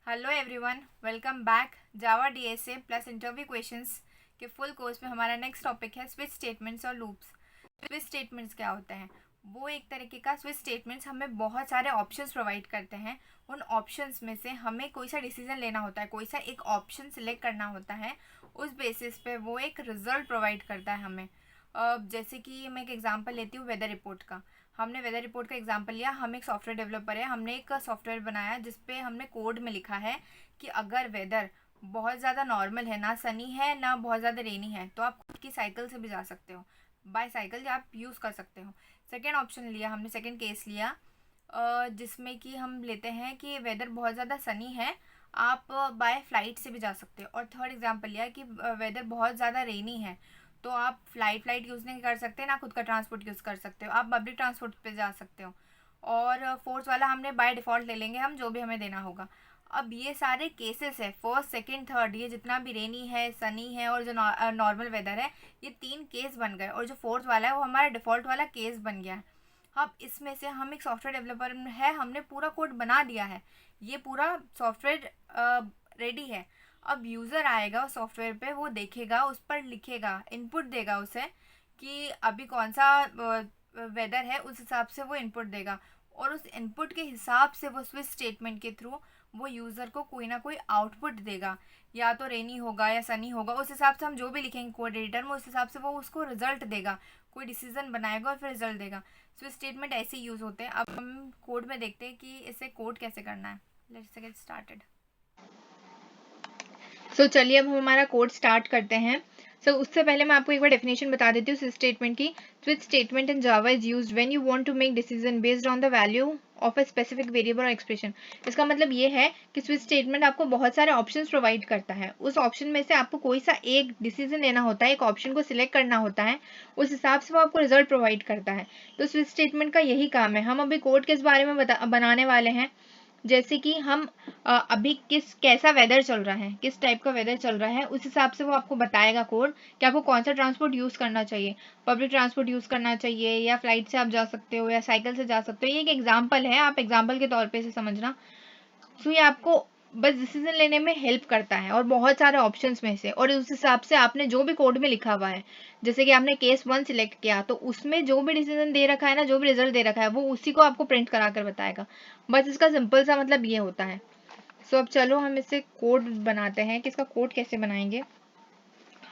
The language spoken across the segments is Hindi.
Hello everyone, welcome back. Java DSA plus interview questions के फुल कोर्स में हमारा नेक्स्ट टॉपिक है स्विच स्टेटमेंट्स और लूप्स। स्विच स्टेटमेंट्स क्या होते हैं? वो एक तरीके का स्विच स्टेटमेंट्स हमें बहुत सारे ऑप्शंस प्रोवाइड करते हैं। उन ऑप्शंस में से हमें कोई सा डिसीजन लेना होता है, कोई सा एक ऑप्शन सिलेक्ट करना होता है। उस बेसिस पे वो एक रिजल्ट प्रोवाइड करता है हमें। जैसे कि मैं एक एग्जांपल लेती हूँ वेदर रिपोर्ट का। हमने वेदर रिपोर्ट का एग्जांपल लिया। हम एक सॉफ्टवेयर डेवलपर है, हमने एक सॉफ्टवेयर बनाया जिसपे हमने कोड में लिखा है कि अगर वेदर बहुत ज़्यादा नॉर्मल है, ना सनी है ना बहुत ज़्यादा रेनी है, तो आप खुद की साइकिल से भी जा सकते हो। बाय साइकिल आप यूज़ कर सकते हो। सेकेंड ऑप्शन लिया हमने, सेकेंड केस लिया जिसमें कि हम लेते हैं कि वेदर बहुत ज़्यादा सनी है, आप बाय फ्लाइट से भी जा सकते हो। और थर्ड एग्जांपल लिया कि वेदर बहुत ज़्यादा रेनी है, तो आप फ्लाइट यूज़ नहीं कर सकते, ना खुद का ट्रांसपोर्ट यूज़ कर सकते हो, आप पब्लिक ट्रांसपोर्ट पे जा सकते हो। और फोर्थ वाला हमने बाय डिफ़ॉल्ट ले लेंगे हम, जो भी हमें देना होगा। अब ये सारे केसेस है, फर्स्ट सेकंड थर्ड, ये जितना भी रेनी है, सनी है और जो नॉर्मल वेदर है, ये तीन केस बन गए। और जो फोर्थ वाला है वो हमारा डिफ़ॉल्ट वाला केस बन गया है। अब इसमें से हम एक सॉफ्टवेयर डेवलपर है, हमने पूरा कोड बना दिया है, ये पूरा सॉफ्टवेयर रेडी है। अब यूज़र आएगा उस सॉफ्टवेयर पे, वो देखेगा, उस पर लिखेगा, इनपुट देगा उसे कि अभी कौन सा वेदर है, उस हिसाब से वो इनपुट देगा। और उस इनपुट के हिसाब से वो स्विच स्टेटमेंट के थ्रू वो यूज़र को कोई ना कोई आउटपुट देगा, या तो रेनी होगा या सनी होगा। उस हिसाब से हम जो भी लिखेंगे कोड एडिटर में, उस हिसाब से वो उसको रिजल्ट देगा, कोई डिसीजन बनाएगा और फिर रिजल्ट देगा। स्विच स्टेटमेंट ऐसे यूज़ होते हैं। अब हम कोड में देखते हैं कि इसे कोड कैसे करना है। Let's get started. चलिए अब हम हमारा कोड स्टार्ट करते हैं। उससे पहले मैं आपको एक बार डेफिनेशन बता देती हूँ स्विच स्टेटमेंट की। Switch statement in Java is used when you want to make decision based on the value of a specific variable और एक्सप्रेशन। इसका मतलब ये है कि स्विच स्टेटमेंट आपको बहुत सारे ऑप्शंस प्रोवाइड करता है। उस ऑप्शन में से आपको कोई सा एक डिसीजन लेना होता है, एक ऑप्शन को सिलेक्ट करना होता है, उस हिसाब से वो आपको रिजल्ट प्रोवाइड करता है। तो स्विच स्टेटमेंट का यही काम है। हम अभी कोड किस बारे में बनाने वाले हैं, जैसे कि हम अभी कैसा वेदर चल रहा है, किस टाइप का वेदर चल रहा है, उस हिसाब से वो आपको बताएगा कोड कि आपको कौन सा ट्रांसपोर्ट यूज़ करना चाहिए। पब्लिक ट्रांसपोर्ट यूज़ करना चाहिए, या फ्लाइट से आप जा सकते हो, या साइकिल से जा सकते हो। ये एक एग्जाम्पल है, आप एग्जाम्पल के तौर पे इसे समझना। ये आपको बस डिसीजन लेने में हेल्प करता है, और बहुत सारे ऑप्शंस में से, और उस हिसाब से आपने जो भी कोड में लिखा हुआ है, जैसे कि आपने केस 1 सिलेक्ट किया, तो उसमें जो भी डिसीजन दे रखा है ना, जो भी रिजल्ट दे रखा है, वो उसी को आपको प्रिंट करा कर बताएगा। बस इसका सिंपल सा मतलब ये होता है। अब चलो हम इससे कोड बनाते हैं कि इसका कोड कैसे बनाएंगे।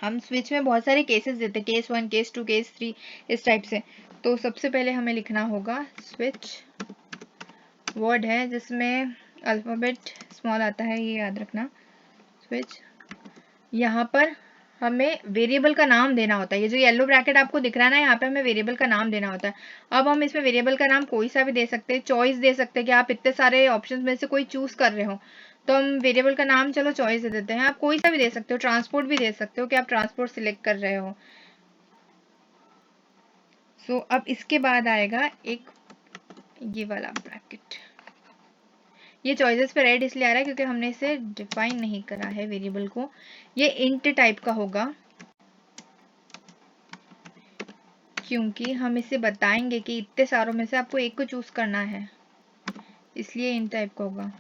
हम स्विच में बहुत सारे केसेस देते हैं, केस 1, केस 2, केस 3, इस टाइप से। तो सबसे पहले हमें लिखना होगा स्विच, वर्ड है जिसमें अल्फ़ाबेट स्मॉल आता है, ये याद रखना। स्विच, यहाँ पर हमें वेरिएबल का नाम देना होता है। ये जो येलो ब्रैकेट आपको दिख रहा है ना, यहाँ पे हमें वेरिएबल का नाम देना होता है। अब हम इसमें वेरिएबल का नाम कोई सा भी दे सकते हैं, चॉइस दे सकते हैं कि आप इतने सारे ऑप्शंस में से कोई चूज कर रहे हो, तो हम वेरिएबल का नाम चलो चॉइस दे देते हैं। आप कोई सा भी दे सकते हो, ट्रांसपोर्ट भी दे सकते हो कि आप ट्रांसपोर्ट सिलेक्ट कर रहे हो। अब इसके बाद आएगा एक ये वाला ब्रैकेट। ये चॉइसेस पे रेड इसलिए आ रहा है क्योंकि हमने इसे डिफाइन नहीं करा है वेरिएबल को। ये इंट टाइप का होगा, क्योंकि हम इसे बताएंगे कि इतने सारों में से आपको एक को चूज करना है, इसलिए इन टाइप का होगा।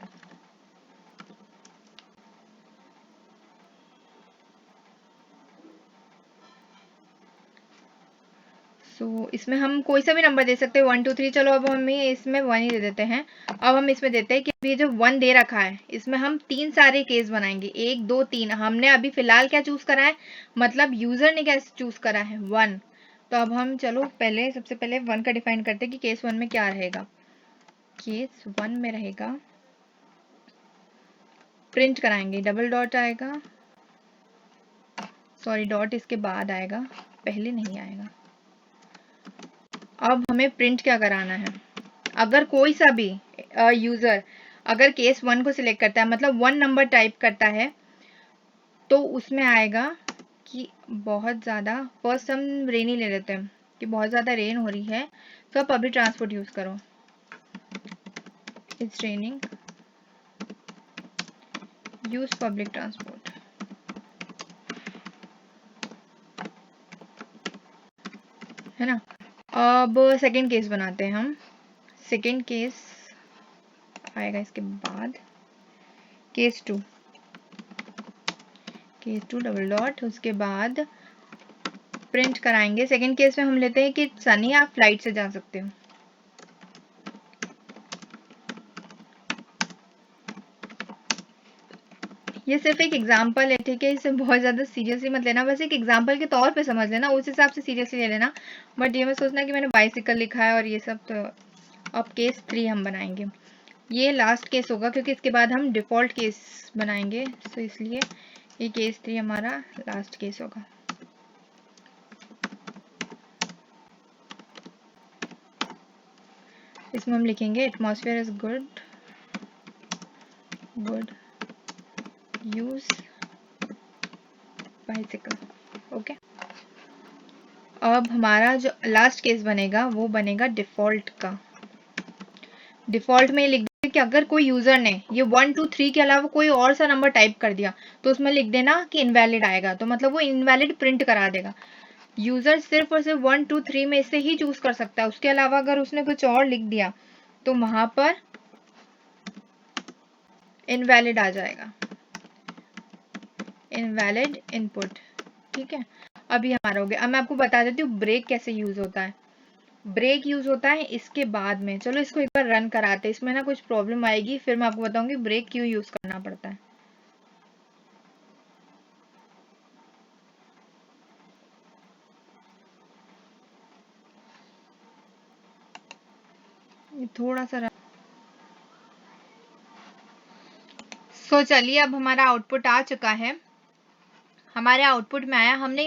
इसमें हम कोई सा भी नंबर दे सकते हैं, 1 2 3। चलो अब हम इसमें 1 ही दे देते हैं। अब हम इसमें देते हैं कि ये जो 1 दे रखा है, इसमें हम 3 सारे केस बनाएंगे, 1 2 3। हमने अभी फिलहाल क्या चूज करा है, मतलब यूजर ने क्या चूज करा है, 1। तो अब हम चलो पहले सबसे पहले 1 का डिफाइन करते हैं कि केस 1 में क्या रहेगा। केस 1 में रहेगा, प्रिंट कराएंगे, डबल डॉट आएगा, सॉरी डॉट इसके बाद आएगा, पहले नहीं आएगा। अब हमें प्रिंट क्या कराना है, अगर कोई सा भी यूजर अगर केस 1 को सिलेक्ट करता है, मतलब 1 नंबर टाइप करता है, तो उसमें आएगा कि बहुत ज़्यादा, फर्स्ट हम रेनी ले लेते हैं कि बहुत ज़्यादा रेन हो रही है, तो आप पब्लिक ट्रांसपोर्ट यूज़ करो। It's raining, use public transport, है ना। अब सेकेंड केस बनाते हैं हम। सेकेंड केस आएगा इसके बाद, केस टू डबल डॉट, उसके बाद प्रिंट कराएंगे। सेकंड केस में हम लेते हैं कि सनी आप फ्लाइट से जा सकते हो। ये सिर्फ एक एग्जाम्पल है, ठीक है, इसे बहुत ज़्यादा सीरियसली मत लेना, बस एक एग्जाम्पल के तौर पे समझ लेना, उस हिसाब से सीरियसली ले लेना। बट ये मत सोचना कि मैंने बाइसिकल लिखा है और ये सब। तो अब केस 3 हम बनाएंगे, ये लास्ट केस होगा क्योंकि इसके बाद हम डिफ़ॉल्ट केस बनाएंगे, तो इसलिए ये केस 3 हमारा लास्ट केस होगा। इसमें हम लिखेंगे atmosphere is good use bicycle. Okay, अब हमारा जो लास्ट केस बनेगा वो बनेगा डिफ़ॉल्ट का। डिफ़ॉल्ट में लिख दें कि अगर कोई यूज़र ने ये 1 2 3 के अलावा कोई और सा नंबर टाइप कर दिया तो उसमें लिख देना कि इनवैलिड आएगा, तो मतलब वो इनवैलिड प्रिंट करा देगा। यूज़र सिर्फ और सिर्फ 1 2 3 में से ही चूज़ कर सकता है, उसके अलावा अगर उसने कुछ और लिख दिया तो वहाँ पर इनवैलिड आ जाएगा, इनवैलिड इनपुट। ठीक है, अभी हमारा हो गया। अब मैं आपको बता देती हूँ ब्रेक कैसे यूज़ होता है। ब्रेक यूज होता है इसके बाद में, चलो इसको एक बार रन कराते हैं, इसमें ना कुछ प्रॉब्लम आएगी, फिर मैं आपको बताऊंगी ब्रेक क्यों यूज करना पड़ता है। ये थोड़ा सा चलिए, अब हमारा आउटपुट आ चुका है। हमारे आउटपुट में आया, मैंने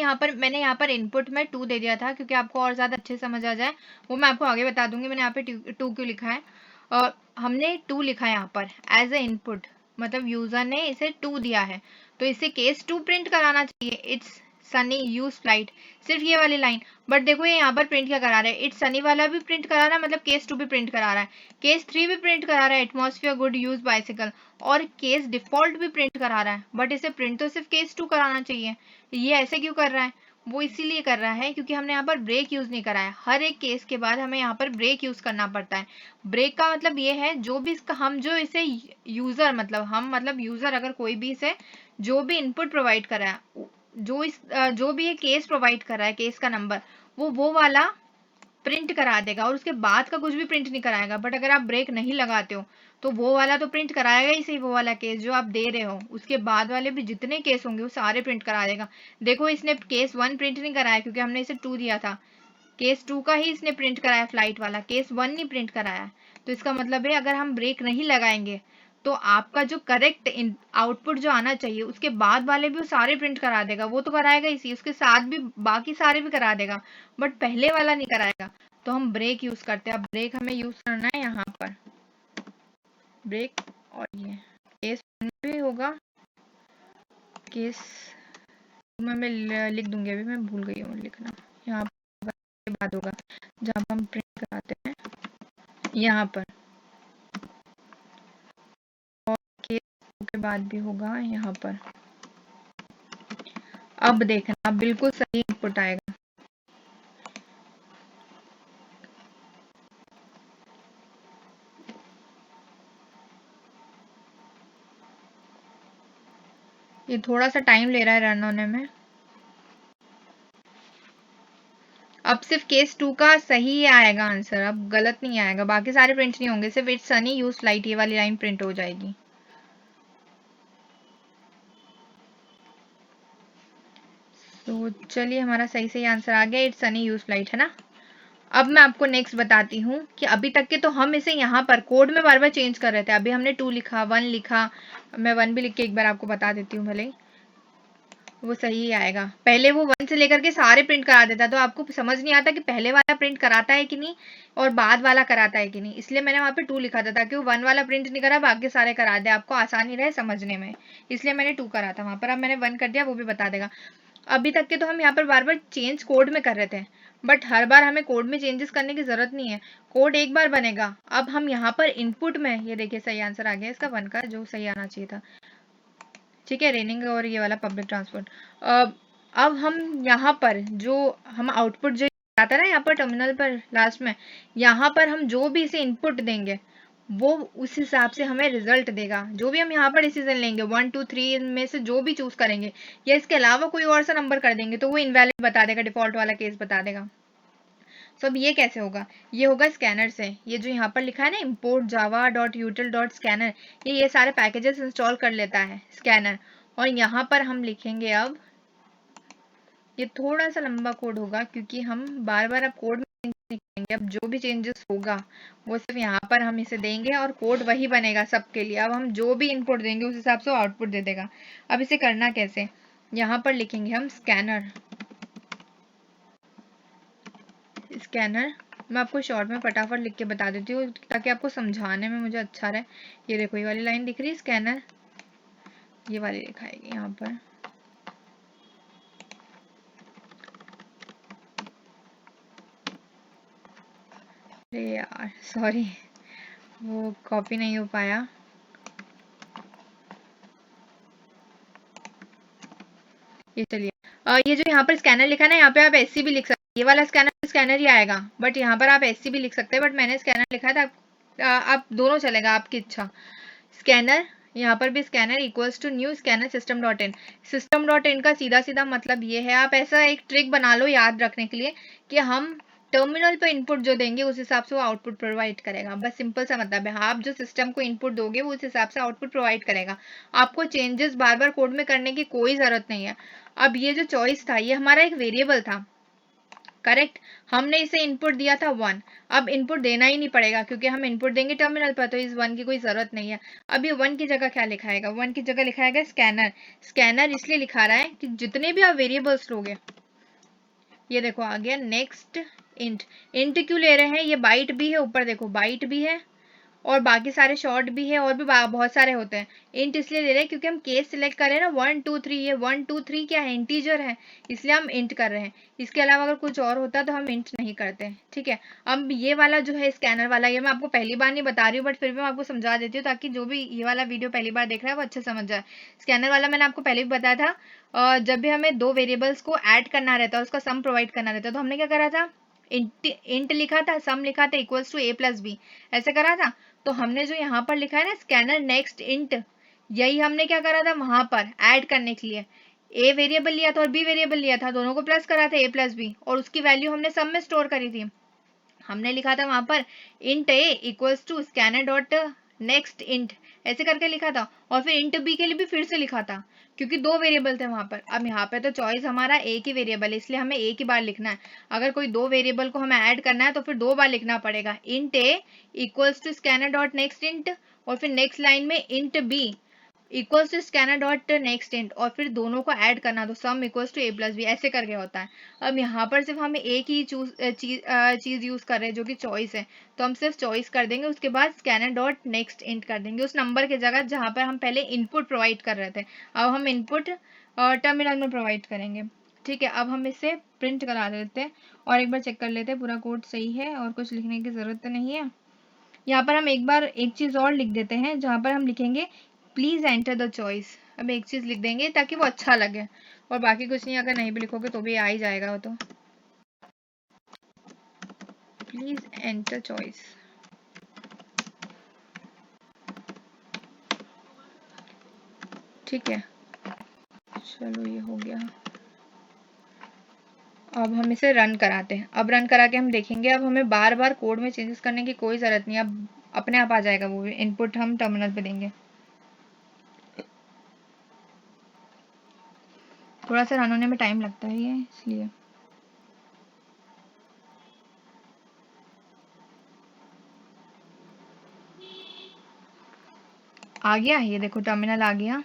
यहाँ पर इनपुट में 2 दे दिया था क्योंकि आपको और ज़्यादा अच्छे समझ आ जाए, वो मैं आपको आगे बता दूंगी मैंने यहाँ पे 2 क्यों लिखा है। और हमने 2 लिखा है यहाँ पर एज ए इनपुट, मतलब यूज़र ने इसे 2 दिया है तो इसे केस 2 प्रिंट कराना चाहिए, इट्स सनी यूज फ्लाइट, सिर्फ ये वाली लाइन। बट देखो ये यहाँ पर प्रिंट क्या करा रहा है, इट्स सनी वाला भी प्रिंट करा रहा है, मतलब केस 2 भी प्रिंट करा रहा है, केस 3 भी प्रिंट करा रहा है, एटमॉस्फेयर गुड यूज बाइसिकल, और केस डिफॉल्ट भी प्रिंट करा रहा है। बट इसे प्रिंट तो सिर्फ केस 2 कराना चाहिए, ये ऐसे क्यों कर रहा है? वो इसीलिए कर रहा है क्योंकि हमने यहाँ पर ब्रेक यूज नहीं कराया। हर एक केस के बाद हमें यहाँ पर ब्रेक यूज करना पड़ता है। ब्रेक का मतलब ये है जो भी इसका हम जो इसे यूजर मतलब यूजर अगर कोई भी इसे जो भी इनपुट प्रोवाइड कर रहा है, जो भी ये केस प्रोवाइड कर रहा है, केस का नंबर, वो वाला प्रिंट करा देगा और उसके बाद का कुछ भी प्रिंट नहीं कराएगा। बट अगर आप ब्रेक नहीं लगाते हो तो वो वाला तो प्रिंट कराएगा ही सही, वो वाला केस जो आप दे रहे हो, उसके बाद वाले भी जितने केस होंगे वो सारे प्रिंट करा देगा। देखो इसने केस 1 प्रिंट नहीं कराया क्योंकि हमने इसे 2 दिया था, केस 2 का ही इसने प्रिंट कराया फ्लाइट वाला, केस 1 नहीं प्रिंट कराया। तो इसका मतलब है अगर हम ब्रेक नहीं लगाएंगे तो आपका जो करेक्ट आउटपुट जो आना चाहिए उसके बाद वाले भी वो सारे प्रिंट करा देगा, वो तो कराएगा इसी, उसके साथ भी बाकी सारे भी करा देगा, बट पहले वाला नहीं कराएगा। तो हम ब्रेक यूज करते हैं। अब ब्रेक हमें यूज करना है यहाँ पर, ब्रेक, और ये केस 1 भी होगा, केस में मैं लिख दूंगी, अभी मैं भूल गई हूँ लिखना, यहाँ के बाद होगा जब हम प्रिंट कराते हैं यहाँ पर, और केस के बाद भी होगा यहाँ पर। अब देखना, अब बिल्कुल सही इनपुट आएगा। ये थोड़ा सा टाइम ले रहा है रन होने में। अब सिर्फ केस 2 का सही आएगा आंसर, अब गलत नहीं आएगा, बाकी सारे प्रिंट नहीं होंगे, सिर्फ इट्स सनी यूज लाइट ये वाली लाइन प्रिंट हो जाएगी। तो चलिए हमारा सही सही आंसर आ गया, इट्स सनी यूज लाइट, है ना। अब मैं आपको नेक्स्ट बताती हूँ कि अभी तक के तो हम इसे यहाँ पर कोड में बार बार चेंज कर रहे थे। अभी हमने 2 लिखा, 1 लिखा, मैं 1 भी लिख के एक बार आपको बता देती हूँ, भले वो सही ही आएगा। पहले वो 1 से लेकर के सारे प्रिंट करा देता, तो आपको समझ नहीं आता कि पहले वाला प्रिंट कराता है कि नहीं और बाद वाला कराता है कि नहीं, इसलिए मैंने वहाँ पे 2 लिखा था ताकि वो 1 वाला प्रिंट नहीं करा, बाकी सारे करा दे, आपको आसानी रहे समझने में, इसलिए मैंने 2 करा था वहाँ पर। अब मैंने 1 कर दिया, वो भी बता देगा। अभी तक के तो हम यहाँ पर बार बार चेंज कोड में कर रहे थे, बट हर बार हमें कोड में चेंजेस करने की जरूरत नहीं है, कोड एक बार बनेगा। अब हम यहाँ पर इनपुट में, ये देखिए सही आंसर आ गया इसका 1 का, जो सही आना चाहिए था, ठीक है, रेनिंग और ये वाला पब्लिक ट्रांसपोर्ट। अब हम यहाँ पर जो हम आउटपुट जो आता है ना यहाँ पर टर्मिनल पर लास्ट में, यहाँ पर हम जो भी इसे इनपुट देंगे वो उस हिसाब से हमें रिजल्ट देगा। जो भी हम यहाँ पर डिसीजन लेंगे 1 2 3 में से जो भी चूज करेंगे या इसके अलावा कोई और सा नंबर कर देंगे तो वो इनवैलिड बता देगा, डिफॉल्ट वाला केस बता देगा। तो अब ये कैसे होगा, ये होगा स्कैनर से। ये जो यहाँ पर लिखा है ना import java.util.scanner, ये सारे पैकेजेस इंस्टॉल कर लेता है स्कैनर। और यहाँ पर हम लिखेंगे, अब ये थोड़ा सा लंबा कोड होगा क्योंकि हम बार बार अब कोड में नहीं करेंगे। अब जो भी चेंजेस होगा वो सिर्फ यहाँ पर हम इसे देंगे और कोड वही बनेगा सबके लिए। अब हम जो भी इनपुट देंगे उस हिसाब से आउटपुट दे देगा। अब इसे करना कैसे, यहाँ पर लिखेंगे हम स्कैनर। स्कैनर मैं आपको शॉर्ट में फटाफट लिख के बता देती हूँ ताकि आपको समझाने में मुझे अच्छा रहे। ये देखो, ये वाली लाइन दिख रही है स्कैनर, ये वाली दिखाएगी यहाँ पर। अरे यार सॉरी, वो कॉपी नहीं हो पाया। ये चलिए, ये जो यहाँ पर स्कैनर लिखा है ना, यहाँ पे आप एससी भी लिख सकते हैं। ये वाला स्कैनर ही आएगा, बट यहाँ पर आप एससी भी लिख सकते हैं, बट मैंने स्कैनर लिखा था। आप दोनों चलेगा, आपकी इच्छा। स्कैनर, यहाँ पर भी scanner equals to new scanner system.in। system.in का सीधा सीधा मतलब ये है, आप ऐसा एक ट्रिक बना लो याद रखने के लिए कि हम टर्मिनल पे इनपुट जो देंगे उस हिसाब से वो आउटपुट प्रोवाइड करेगा। बस सिंपल सा मतलब है, आप जो सिस्टम को इनपुट दोगे वो उस हिसाब से आउटपुट प्रोवाइड करेगा। आपको चेंजेस बार बार कोड में करने की कोई जरूरत नहीं है। अब ये जो चॉइस था ये हमारा एक वेरिएबल था, करेक्ट। हमने इसे इनपुट दिया था 1। अब इनपुट देना ही नहीं पड़ेगा क्योंकि हम इनपुट देंगे टर्मिनल पर, तो इस 1 की कोई जरूरत नहीं है। अब ये 1 की जगह क्या लिखाएगा, 1 की जगह लिखाएगा स्कैनर। स्कैनर इसलिए लिखा रहा है कि जितने भी आप वेरिएबल्स लोगे, ये देखो आ गया नेक्स्ट इंट। इंट क्यों ले रहे हैं, ये बाइट भी है, ऊपर देखो बाइट भी है और बाकी सारे शॉर्ट भी है और भी बहुत सारे होते हैं। इंट इसलिए ले रहे हैं क्योंकि हम केस सिलेक्ट कर रहे हैं ना 1 2 3, ये 1 2 3 क्या है, इंटीजर है, इसलिए हम इंट कर रहे हैं। इसके अलावा अगर कुछ और होता तो हम इंट नहीं करते, ठीक है। अब ये वाला जो है स्कैनर वाला, ये मैं आपको पहली बार नहीं बता रही हूँ, बट फिर भी मैं आपको समझा देती हूँ ताकि जो भी ये वाला वीडियो पहली बार देख रहा है वो अच्छे समझ जाए। स्कैनर वाला मैंने आपको पहले भी बताया था, जब भी हमें दो वेरिएबल्स को ऐड करना रहता है और उसका सम प्रोवाइड करना रहता है तो हमने क्या करा था, इंट लिखा था, सम लिखा था equals to a plus B, ऐसे करा था। तो हमने जो यहाँ पर लिखा है ना स्कैनर नेक्स्ट इंट, यही हमने क्या करा था वहां पर ऐड करने के लिए a वेरिएबल लिया था और b वेरिएबल लिया था, दोनों को प्लस करा था a प्लस बी, और उसकी वैल्यू हमने सब में स्टोर करी थी। हमने लिखा था वहां पर int a equals to scanner dot next int, ऐसे करके लिखा था। और फिर इंट b के लिए भी फिर से लिखा था क्योंकि दो वेरिएबल थे वहां पर। अब यहाँ पे तो चॉइस हमारा एक ही वेरिएबल है इसलिए हमें एक ही बार लिखना है। अगर कोई दो वेरिएबल को हमें ऐड करना है तो फिर दो बार लिखना पड़ेगा, int a equals to scanner dot next int और फिर नेक्स्ट लाइन में int b equals to scanner dot next int और फिर दोनों को ऐड करना, तो sum equals to a plus B, ऐसे करके होता है। अब यहाँ पर सिर्फ हमें एक ही चीज यूज कर रहे हैं जो कि चॉइस है, तो हम सिर्फ चॉइस कर देंगे, उसके बाद स्कैनर डॉट नेक्स्ट इंट कर देंगे उस नंबर की जगह जहाँ पर हम पहले इनपुट प्रोवाइड कर रहे थे। अब हम इनपुट टर्मिनल में प्रोवाइड करेंगे, ठीक है। अब हम इसे प्रिंट करा देते हैं और एक बार चेक कर लेते हैं पूरा कोड सही है और कुछ लिखने की जरूरत तो नहीं है। यहाँ पर हम एक बार एक चीज और लिख देते हैं जहाँ पर हम लिखेंगे प्लीज एंटर द चॉइस। अब एक चीज लिख देंगे ताकि वो अच्छा लगे, और बाकी कुछ नहीं, अगर नहीं भी लिखोगे तो भी आ ही जाएगा वो तो। प्लीज एंटर चॉइस, ठीक है। चलो ये हो गया। अब हम इसे रन कराते हैं। अब रन करा के हम देखेंगे, अब हमें बार बार कोड में चेंजेस करने की कोई ज़रूरत नहीं है, अब अपने आप आ जाएगा वो इनपुट हम टर्मिनल पे देंगे। थोड़ा सा रन होने में टाइम लगता है ये इसलिए। आ गया, ये देखो टर्मिनल आ गया।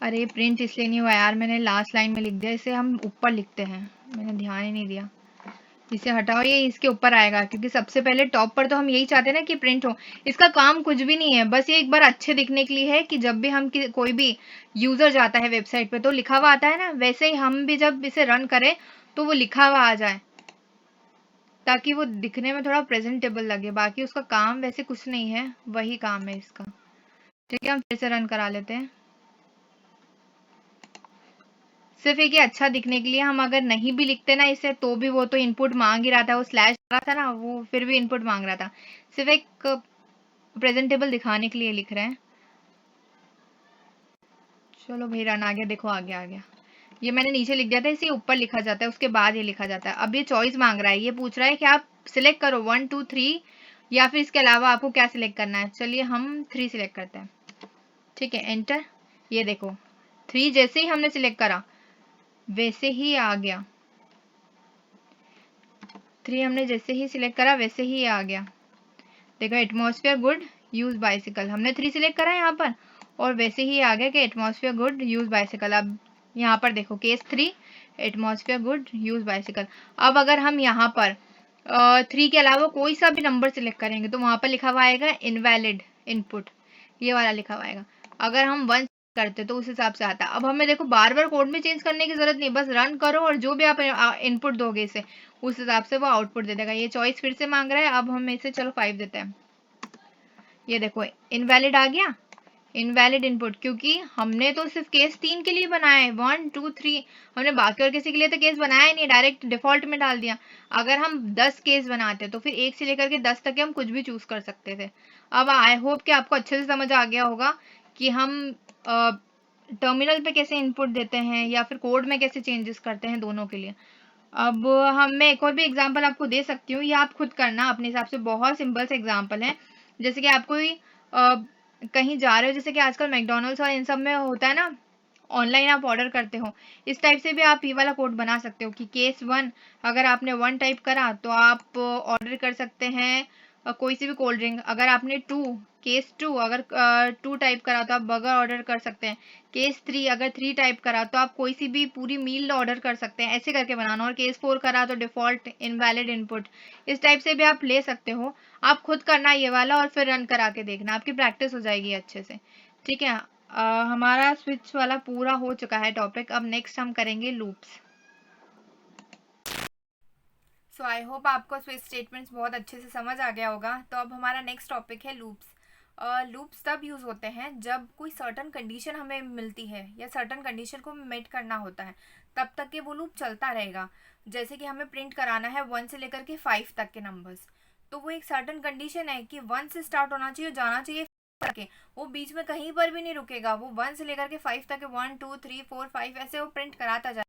अरे प्रिंट इसलिए नहीं हुआ यार, मैंने लास्ट लाइन में लिख दिया, इसे हम ऊपर लिखते हैं, मैंने ध्यान ही नहीं दिया। इसे हटाओ, ये इसके ऊपर आएगा क्योंकि सबसे पहले टॉप पर तो हम यही चाहते हैं ना कि प्रिंट हो। इसका काम कुछ भी नहीं है, बस ये एक बार अच्छे दिखने के लिए है कि जब भी हम कोई भी यूजर जाता है वेबसाइट पे तो लिखा हुआ आता है ना, वैसे ही हम भी जब इसे रन करें तो वो लिखा हुआ आ जाए ताकि वो दिखने में थोड़ा प्रेजेंटेबल लगे। बाकी उसका काम वैसे कुछ नहीं है, वही काम है इसका, ठीक है। हम फिर से रन करा लेते हैं। सिर्फ एक अच्छा दिखने के लिए हम अगर नहीं भी लिखते ना इसे तो भी वो तो इनपुट मांग ही रहा था, वो स्लैश रहा था ना, वो फिर भी इनपुट मांग रहा था। सिर्फ एक प्रेजेंटेबल दिखाने के लिए लिख रहे हैं। चलो भाई रन आ गया, देखो आ गया आ गया। ये मैंने नीचे लिख दिया था, इसे ऊपर लिखा जाता है, उसके बाद ये लिखा जाता है। अब ये चॉइस मांग रहा है, ये पूछ रहा है कि आप सिलेक्ट करो 1 2 3 या फिर इसके अलावा आपको क्या सिलेक्ट करना है। चलिए हम 3 सिलेक्ट करते हैं। ठीक है, एंटर। ये देखो 3 जैसे ही हमने सिलेक्ट करा वैसे ही आ गया। 3 हमने जैसे ही सिलेक्ट करा वैसे ही आ गया। देखो एटमॉस्फेयर गुड यूज बाइसिकल, हमने 3 सिलेक्ट करा यहाँ पर और वैसे ही आ गया कि एटमॉस्फेयर गुड यूज बाइसिकल। अब यहाँ पर देखो case 3 atmosphere good use bicycle. अब अगर हम यहाँ पर 3 के अलावा कोई सा भी नंबर सिलेक्ट करेंगे तो वहाँ पर लिखा हुआ आएगा इनवैलिड इनपुट, ये वाला लिखा हुआ आएगा। अगर हम 1 करते तो उस हिसाब से आता। अब हमें देखो बार बार कोड में चेंज करने की जरूरत नहीं, बस रन करो और जो भी आप इनपुट दोगे इसे उस हिसाब से वो आउटपुट दे देगा। ये चॉइस फिर से मांग रहा है, अब हम इसे चलो 5 देते हैं। ये देखो इनवैलिड आ गया, इनवैलिड इनपुट, क्योंकि हमने तो सिर्फ केस 3 के लिए बनाया है 1 2 3, हमने बाकी और किसी के लिए तो केस बनाया ही नहीं, डायरेक्ट डिफॉल्ट में डाल दिया। अगर हम 10 केस बनाते तो फिर 1 से लेकर के 10 तक के हम कुछ भी चूज कर सकते थे। अब आई होप कि आपको अच्छे से समझ आ गया होगा कि हम टर्मिनल पे कैसे इनपुट देते हैं या फिर कोड में कैसे चेंजेस करते हैं दोनों के लिए। अब मैं एक और भी एग्जांपल आपको दे सकती हूँ, या आप खुद करना अपने हिसाब से, बहुत सिंपल से एग्जांपल है। जैसे कि आप कोई कहीं जा रहे हो, जैसे कि आजकल मैकडोनल्ड्स और इन सब में होता है ना, ऑनलाइन आप ऑर्डर करते हो, इस टाइप से भी आप ये वाला कोड बना सकते हो कि केस 1 अगर आपने 1 टाइप करा तो आप ऑर्डर कर सकते हैं कोई सी भी कोल्ड ड्रिंक। अगर आपने 2 केस 2 अगर 2 टाइप करा तो आप बर्गर ऑर्डर कर सकते हैं। केस 3 अगर 3 टाइप करा तो आप कोई सी भी पूरी मील ऑर्डर कर सकते हैं, ऐसे करके बनाना। और केस 4 करा तो डिफॉल्ट इनवैलिड इनपुट, इस टाइप से भी आप ले सकते हो। आप खुद करना ये वाला और फिर रन करा के देखना, आपकी प्रैक्टिस हो जाएगी अच्छे से। ठीक है, हमारा स्विच वाला पूरा हो चुका है टॉपिक। अब नेक्स्ट हम करेंगे लूप्स। सो आई होप आपको स्विच स्टेटमेंट्स बहुत अच्छे से समझ आ गया होगा। तो अब हमारा नेक्स्ट टॉपिक है लूप्स। लूप्स तब यूज़ होते हैं जब कोई सर्टन कंडीशन हमें मिलती है या सर्टन कंडीशन को मेट करना होता है, तब तक के वो लूप चलता रहेगा। जैसे कि हमें प्रिंट कराना है 1 से लेकर के 5 तक के नंबर्स, तो वो एक सर्टन कंडीशन है कि 1 से स्टार्ट होना चाहिए, जाना चाहिए के, वो बीच में कहीं पर भी नहीं रुकेगा, वो 1 से लेकर के 5 तक 1 2 3 4 5 ऐसे वो प्रिंट कराता जाए।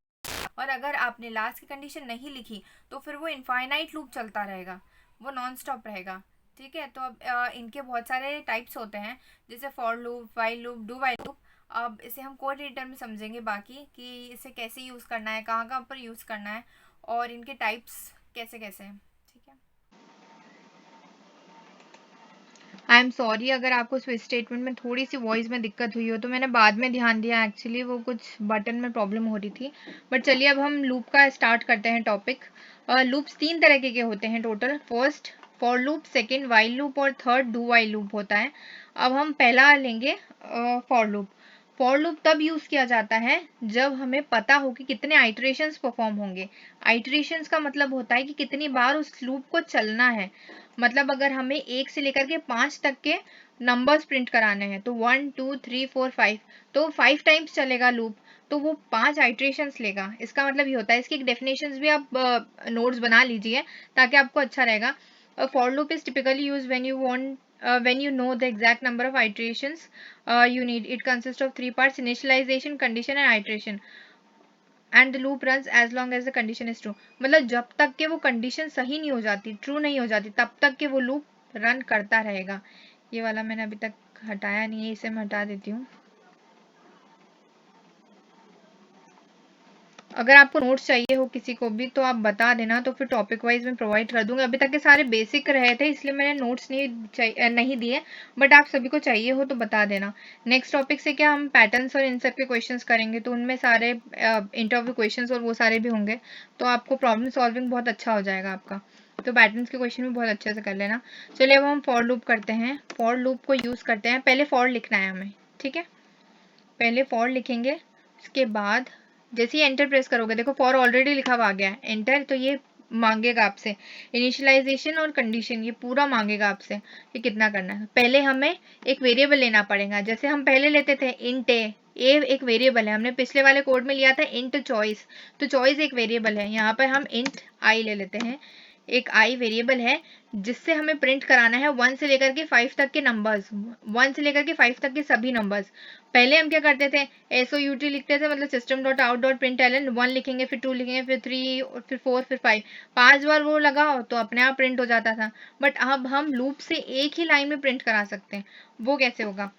और अगर आपने लास्ट की कंडीशन नहीं लिखी तो फिर वो इनफाइनाइट लूप चलता रहेगा, वो नॉन स्टॉप रहेगा। ठीक है, तो अब इनके बहुत सारे टाइप्स होते हैं, जैसे for loop, while loop, do while loop. अब इसे हम कोड एडिटर में समझेंगे बाकी कि इसे कैसे यूज़ करना है, कहाँ कहाँ पर यूज़ करना है और इनके टाइप्स कैसे कैसे हैं। ठीक है, आई एम सॉरी अगर आपको स्विच स्टेटमेंट में थोड़ी सी वॉइस में दिक्कत हुई हो, तो मैंने बाद में ध्यान दिया, एक्चुअली वो कुछ बटन में प्रॉब्लम हो रही थी। बट चलिए अब हम लूप का स्टार्ट करते हैं टॉपिक। लूप्स 3 तरह के होते हैं total. First for loop, second while loop और थर्ड डू वाइल लूप होता है। अब हम पहला लेंगे फॉर लूप। फॉर लूप तब यूज किया जाता है जब हमें पता हो कि कितने आइटरेशंस परफॉर्म होंगे। आइटरेशंस का मतलब होता है कि कितनी बार उस लूप को चलना है। मतलब अगर हमें 1 से लेकर के 5 तक के नंबर्स प्रिंट कराने हैं तो 1 2 3 4 5, तो 5 टाइम्स चलेगा लूप, तो वो 5 आइटरेशंस लेगा। इसका मतलब ये होता है। इसकी डेफिनेशंस भी आप नोट्स बना लीजिए ताकि आपको अच्छा रहेगा। For loop is typically use when you want when you know the exact number of iterations you need. It consists of 3 parts: initialization, condition and iteration, and the loop runs as long as the condition is true. मतलब जब तक के वो कंडीशन सही नहीं हो जाती, ट्रू नहीं हो जाती, तब तक के वो लूप रन करता रहेगा। ये वाला मैंने अभी तक हटाया नहीं है, इसे मैं हटा देती हूँ। अगर आपको नोट्स चाहिए हो किसी को भी तो आप बता देना, तो फिर टॉपिक वाइज मैं प्रोवाइड कर दूंगी। अभी तक के सारे बेसिक रहे थे इसलिए मैंने नोट्स नहीं दिए, बट आप सभी को चाहिए हो तो बता देना। नेक्स्ट टॉपिक से क्या हम पैटर्न्स और इन सब के क्वेश्चंस करेंगे, तो उनमें सारे इंटरव्यू क्वेश्चंस और वो सारे भी होंगे, तो आपको प्रॉब्लम सॉल्विंग बहुत अच्छा हो जाएगा आपका। तो पैटर्न्स के क्वेश्चन भी बहुत अच्छे से कर लेना। चलिए अब हम फॉर लूप करते हैं। फॉर लूप को यूज करते हैं, पहले फॉर लिखना है हमें। ठीक है, पहले फॉर लिखेंगे, उसके बाद जैसे ही एंटर प्रेस करोगे, देखो फॉर ऑलरेडी लिखा हुआ आ गया है, एंटर, तो ये मांगेगा आपसे इनिशियलाइजेशन और कंडीशन, ये पूरा मांगेगा आपसे कि कितना करना है। पहले हमें एक वेरिएबल लेना पड़ेगा, जैसे हम पहले लेते थे इंट ए, ए एक वेरिएबल है, हमने पिछले वाले कोड में लिया था इंट चॉइस, तो चॉइस एक वेरिएबल है, यहाँ पर हम इंट आई ले लेते हैं। एक आई वेरिएबल है जिससे हमें प्रिंट कराना है 1 से लेकर के 5 तक के नंबर्स, 1 से लेकर के 5 तक के सभी नंबर्स। पहले हम क्या करते थे, SOUT लिखते थे, मतलब system dot out dot println, 1 लिखेंगे, फिर 2 लिखेंगे, फिर 3, फिर 4, फिर 5, 5 बार वो लगाओ तो अपने आप प्रिंट हो जाता था। बट अब हम लूप से एक ही लाइन में प्रिंट करा सकते हैं। वो कैसे होगा,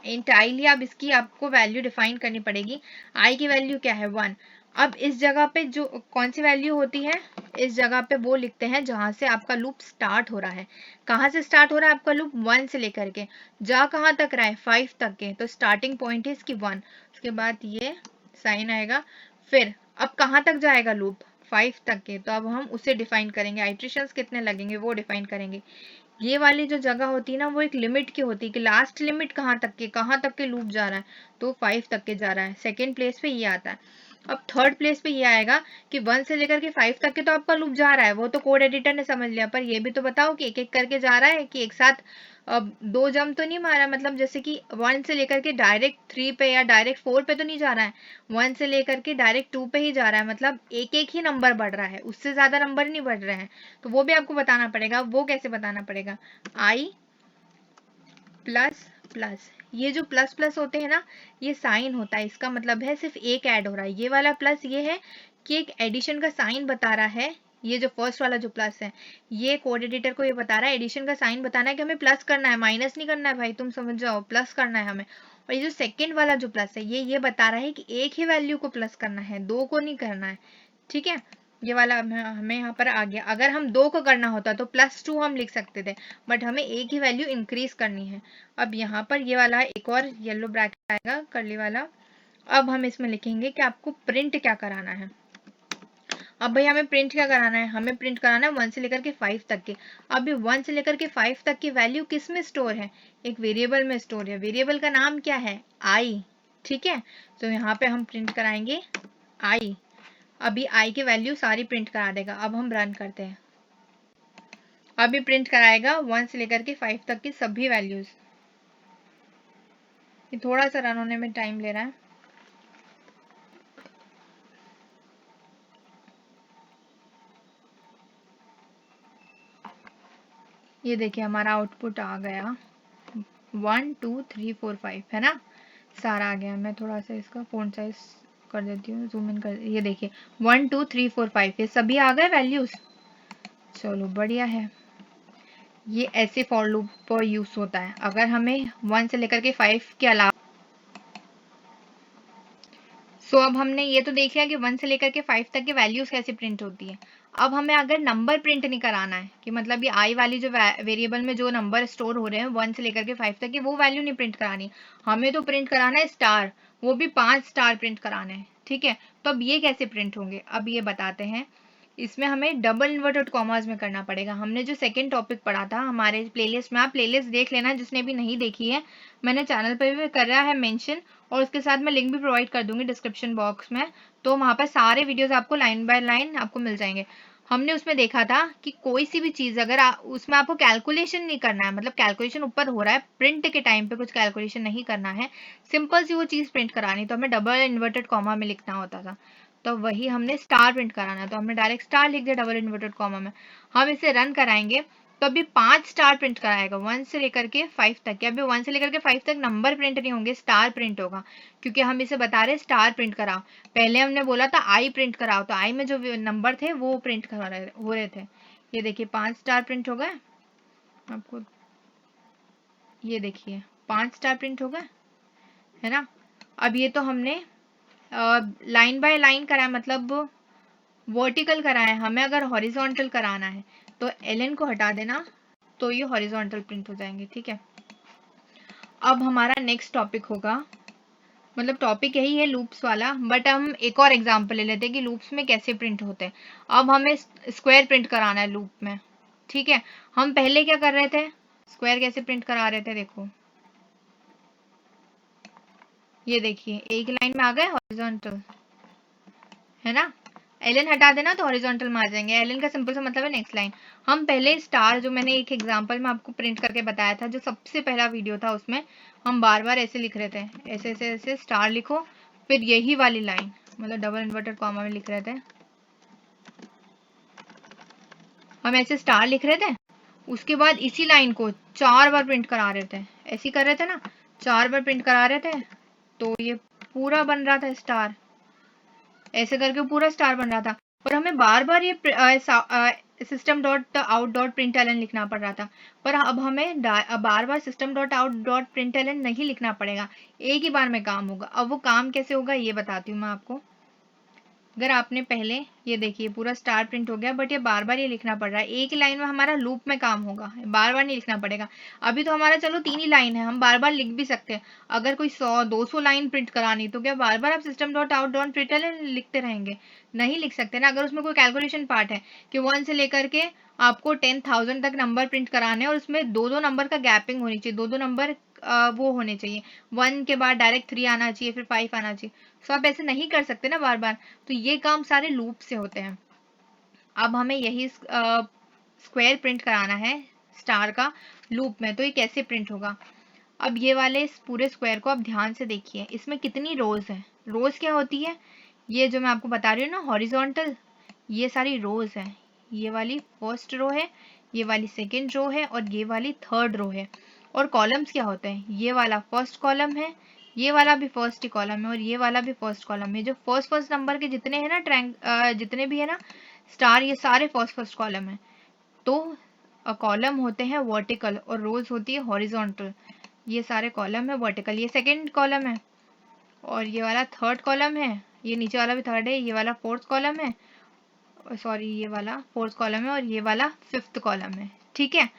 इंट आई लिया, अब इसकी आपको वैल्यू डिफाइन करनी पड़ेगी। आई की वैल्यू क्या है 1। अब इस जगह पे जो कौन सी वैल्यू होती है, इस जगह पे वो लिखते हैं जहां से आपका लूप स्टार्ट हो रहा है। कहाँ से स्टार्ट हो रहा है आपका लूप, 1 से लेकर के जा कहाँ तक रहा है, 5 तक के, तो स्टार्टिंग पॉइंट है इसकी 1। उसके बाद ये साइन आएगा, फिर अब कहाँ तक जाएगा लूप, 5 तक के, तो अब हम उसे डिफाइन करेंगे, आइट्रेशंस कितने लगेंगे वो डिफाइन करेंगे। ये वाली जो जगह होती है ना, वो एक लिमिट की होती है कि लास्ट लिमिट कहाँ तक के लूप जा रहा है, तो 5 तक के जा रहा है। सेकेंड प्लेस पे ये आता है। अब थर्ड प्लेस पे ये आएगा कि 1 से लेकर के 5 तक के तो आपका लूप जा रहा है, वो तो कोड एडिटर ने समझ लिया, पर ये भी तो बताओ कि एक एक करके जा रहा है कि एक साथ अब 2 जंप तो नहीं मारा, मतलब जैसे कि 1 से लेकर के डायरेक्ट 3 पे या डायरेक्ट 4 पे तो नहीं जा रहा है, 1 से लेकर के डायरेक्ट 2 पे ही जा रहा है, मतलब एक एक ही नंबर बढ़ रहा है, उससे ज्यादा नंबर नहीं बढ़ रहे हैं। तो वो भी आपको बताना पड़ेगा। वो कैसे बताना पड़ेगा, आई प्लस प्लस, ये जो प्लस प्लस होते हैं ना, ये साइन होता है, इसका मतलब है सिर्फ एक ऐड हो रहा है। ये वाला प्लस ये है कि एक एडिशन का साइन बता रहा है। ये जो फर्स्ट वाला जो प्लस है, ये कोड एडिटर को ये बता रहा है, एडिशन का साइन बताना है कि हमें प्लस करना है, माइनस नहीं करना है भाई, तुम समझ जाओ, प्लस करना है हमें। और ये जो सेकेंड वाला जो प्लस है, ये बता रहा है कि एक ही वैल्यू को प्लस करना है, दो को नहीं करना है। ठीक है, ये वाला हमें यहाँ पर आ गया। अगर हम 2 को करना होता तो +2 हम लिख सकते थे, बट हमें एक ही वैल्यू इंक्रीज करनी है। अब यहाँ पर ये वाला एक और येलो ब्रैकेट आएगा, कर्ली वाला। अब हम इसमें लिखेंगे कि आपको प्रिंट क्या कराना है। अब भाई हमें प्रिंट क्या कराना है, हमें प्रिंट कराना है 1 से लेकर के 5 तक के। अब ये 1 से लेकर के 5 तक की वैल्यू किस में स्टोर है, एक वेरिएबल में स्टोर है। वेरिएबल का नाम क्या है, आई। ठीक है, तो यहाँ पे हम प्रिंट कराएंगे आई। अभी आई की वैल्यू सारी प्रिंट करा देगा। अब हम रन करते हैं, अभी प्रिंट कराएगा 1 से लेकर के 5 तक की सभी वैल्यूज। ये थोड़ा सा रन होने में टाइम ले रहा है। ये देखिए हमारा आउटपुट आ गया 1 2 3 4 5 है ना, सारा आ गया। मैं थोड़ा सा इसका फ़ॉन्ट साइज कर देती हूँ, जूम इन कर, ये देखिए 1 2 3 4 5 ये सभी आ गए वैल्यूज। चलो बढ़िया है। ये ऐसे फॉर लूप पर यूज होता है। अगर हमें 1 से लेकर के 5 के अलावा, सो अब हमने ये तो देख लिया कि 1 से लेकर के 5 तक की वैल्यूज कैसे प्रिंट होती है। अब हमें अगर नंबर प्रिंट नहीं कराना है, कि मतलब ये आई वाली जो वेरिएबल में जो नंबर स्टोर हो रहे हैं 1 से लेकर के 5 तक की, वो वैल्यू नहीं प्रिंट करानी, हमें तो प्रिंट कराना है स्टार, वो भी 5 स्टार प्रिंट कराने हैं। ठीक है, तो अब ये कैसे प्रिंट होंगे, अब ये बताते हैं। इसमें हमें डबल इन्वर्टेड कॉमास में करना पड़ेगा। हमने जो सेकंड टॉपिक पढ़ा था हमारे प्लेलिस्ट में, आप प्लेलिस्ट देख लेना जिसने भी नहीं देखी है, मैंने चैनल पर भी करा है मेंशन, और उसके साथ मैं लिंक भी प्रोवाइड कर दूंगी डिस्क्रिप्शन बॉक्स में, तो वहाँ पर सारे वीडियोस आपको लाइन बाय लाइन आपको मिल जाएंगे। हमने उसमें देखा था कि कोई सी भी चीज़ अगर उसमें आपको कैलकुलेशन नहीं करना है, मतलब कैलकुलेशन ऊपर हो रहा है, प्रिंट के टाइम पे कुछ कैलकुलेशन नहीं करना है, सिंपल सी वो चीज़ प्रिंट करानी, तो हमें डबल इन्वर्टेड कॉमा में लिखना होता था। तो वही हमने स्टार प्रिंट कराना, तो हमने डायरेक्ट स्टार लिख दिया डबल इन्वर्टेड कॉमा में। हम इसे रन कराएंगे तो अभी 5 स्टार प्रिंट कराएगा 1 से लेकर के 5 तक के। अभी 1 से लेकर के 5 तक नंबर प्रिंट नहीं होंगे, स्टार प्रिंट होगा, क्योंकि हम इसे बता रहे स्टार प्रिंट कराओ। पहले हमने बोला था आई प्रिंट कराओ, तो आई में जो नंबर थे वो प्रिंट हो रहे थे। ये देखिए 5 स्टार प्रिंट हो गए आपको, ये देखिए 5 स्टार प्रिंट हो गए, है ना। अब ये तो हमने लाइन बाय लाइन कराया, मतलब वर्टिकल कराया है। हमें अगर हॉरिजॉन्टल कराना है तो एल को हटा देना, तो ये हॉरिजॉन्टल प्रिंट हो जाएंगे। ठीक है, अब हमारा नेक्स्ट टॉपिक होगा, मतलब टॉपिक यही है लूप्स वाला, बट हम एक और एग्जांपल ले लेते हैं कि लूप्स में कैसे प्रिंट होते हैं। अब हमें स्क्वायर प्रिंट कराना है लूप में। ठीक है, हम पहले क्या कर रहे थे, स्क्वायर कैसे प्रिंट करा रहे थे, देखो ये देखिए एक लाइन में आ गए हॉरिजॉन्टल, है ना। ln हटा देना तो हॉरिजॉन्टल में आ जाएंगे। ln का सिंपल सा मतलब है नेक्स्ट लाइन। हम पहले स्टार, जो मैंने एक एग्जांपल में आपको प्रिंट करके बताया था, जो सबसे पहला वीडियो था, उसमें हम बार बार ऐसे लिख रहे थे, ऐसे ऐसे ऐसे स्टार लिखो, फिर यही वाली लाइन, मतलब डबल इन्वर्टेड कॉमा में लिख रहे थे, हम ऐसे स्टार लिख रहे थे, उसके बाद इसी लाइन को 4 बार प्रिंट करा रहे थे, ऐसे कर रहे थे ना, 4 बार प्रिंट करा रहे थे, तो ये पूरा बन रहा था स्टार, ऐसे करके पूरा स्टार बन रहा था। और हमें बार बार ये system dot out dot println लिखना पड़ रहा था, पर अब हमें बार बार system dot out dot println नहीं लिखना पड़ेगा, एक ही बार में काम होगा। अब वो काम कैसे होगा ये बताती हूँ मैं आपको। अगर आपने पहले ये देखिए पूरा स्टार प्रिंट हो गया, बट ये बार बार ये लिखना पड़ रहा है, एक ही लाइन में हमारा लूप में काम होगा, बार बार नहीं लिखना पड़ेगा। अभी तो हमारा चलो 3 ही लाइन है, हम बार बार लिख भी सकते हैं। अगर कोई 100-200 लाइन प्रिंट करानी, तो क्या बार बार आप system dot out dot print लिखते रहेंगे? नहीं लिख सकते ना। अगर उसमें कोई कैलकुलेशन पार्ट है कि 1 से लेकर के आपको 10,000 तक नंबर प्रिंट कराने हैं, और उसमें 2-2 नंबर का गैपिंग होनी चाहिए, 2-2 नंबर वो होने चाहिए, 1 के बाद डायरेक्ट 3 आना चाहिए, फिर 5 आना चाहिए, तो आप ऐसे नहीं कर सकते ना बार बार। तो ये काम सारे लूप से होते हैं। अब हमें यही स्क्वायर प्रिंट कराना है स्टार का लूप में, तो ये कैसे प्रिंट होगा? अब ये वाले इस पूरे स्क्वायर को आप ध्यान से देखिए, इसमें कितनी रोज है? रोज क्या होती है? ये जो मैं आपको बता रही हूँ ना हॉरिजॉन्टल, ये सारी रोज है। ये वाली फर्स्ट रो है, ये वाली सेकेंड रो है, और ये वाली थर्ड रो है। और कॉलम्स क्या होते हैं? ये वाला फर्स्ट कॉलम है, ये वाला भी फर्स्ट ही कॉलम है, और ये वाला भी फर्स्ट कॉलम है। जो फर्स्ट नंबर के जितने हैं ना जितने भी है ना स्टार, ये सारे फर्स्ट कॉलम है। तो कॉलम होते हैं वर्टिकल और रोज होती है हॉरिजॉन्टल। ये सारे कॉलम है वर्टिकल, ये सेकेंड कॉलम है, और ये वाला थर्ड कॉलम है, ये नीचे वाला भी थर्ड है, ये वाला फोर्थ कॉलम है, सॉरी ये वाला फोर्थ कॉलम है, और ये वाला फिफ्थ कॉलम है। ठीक है,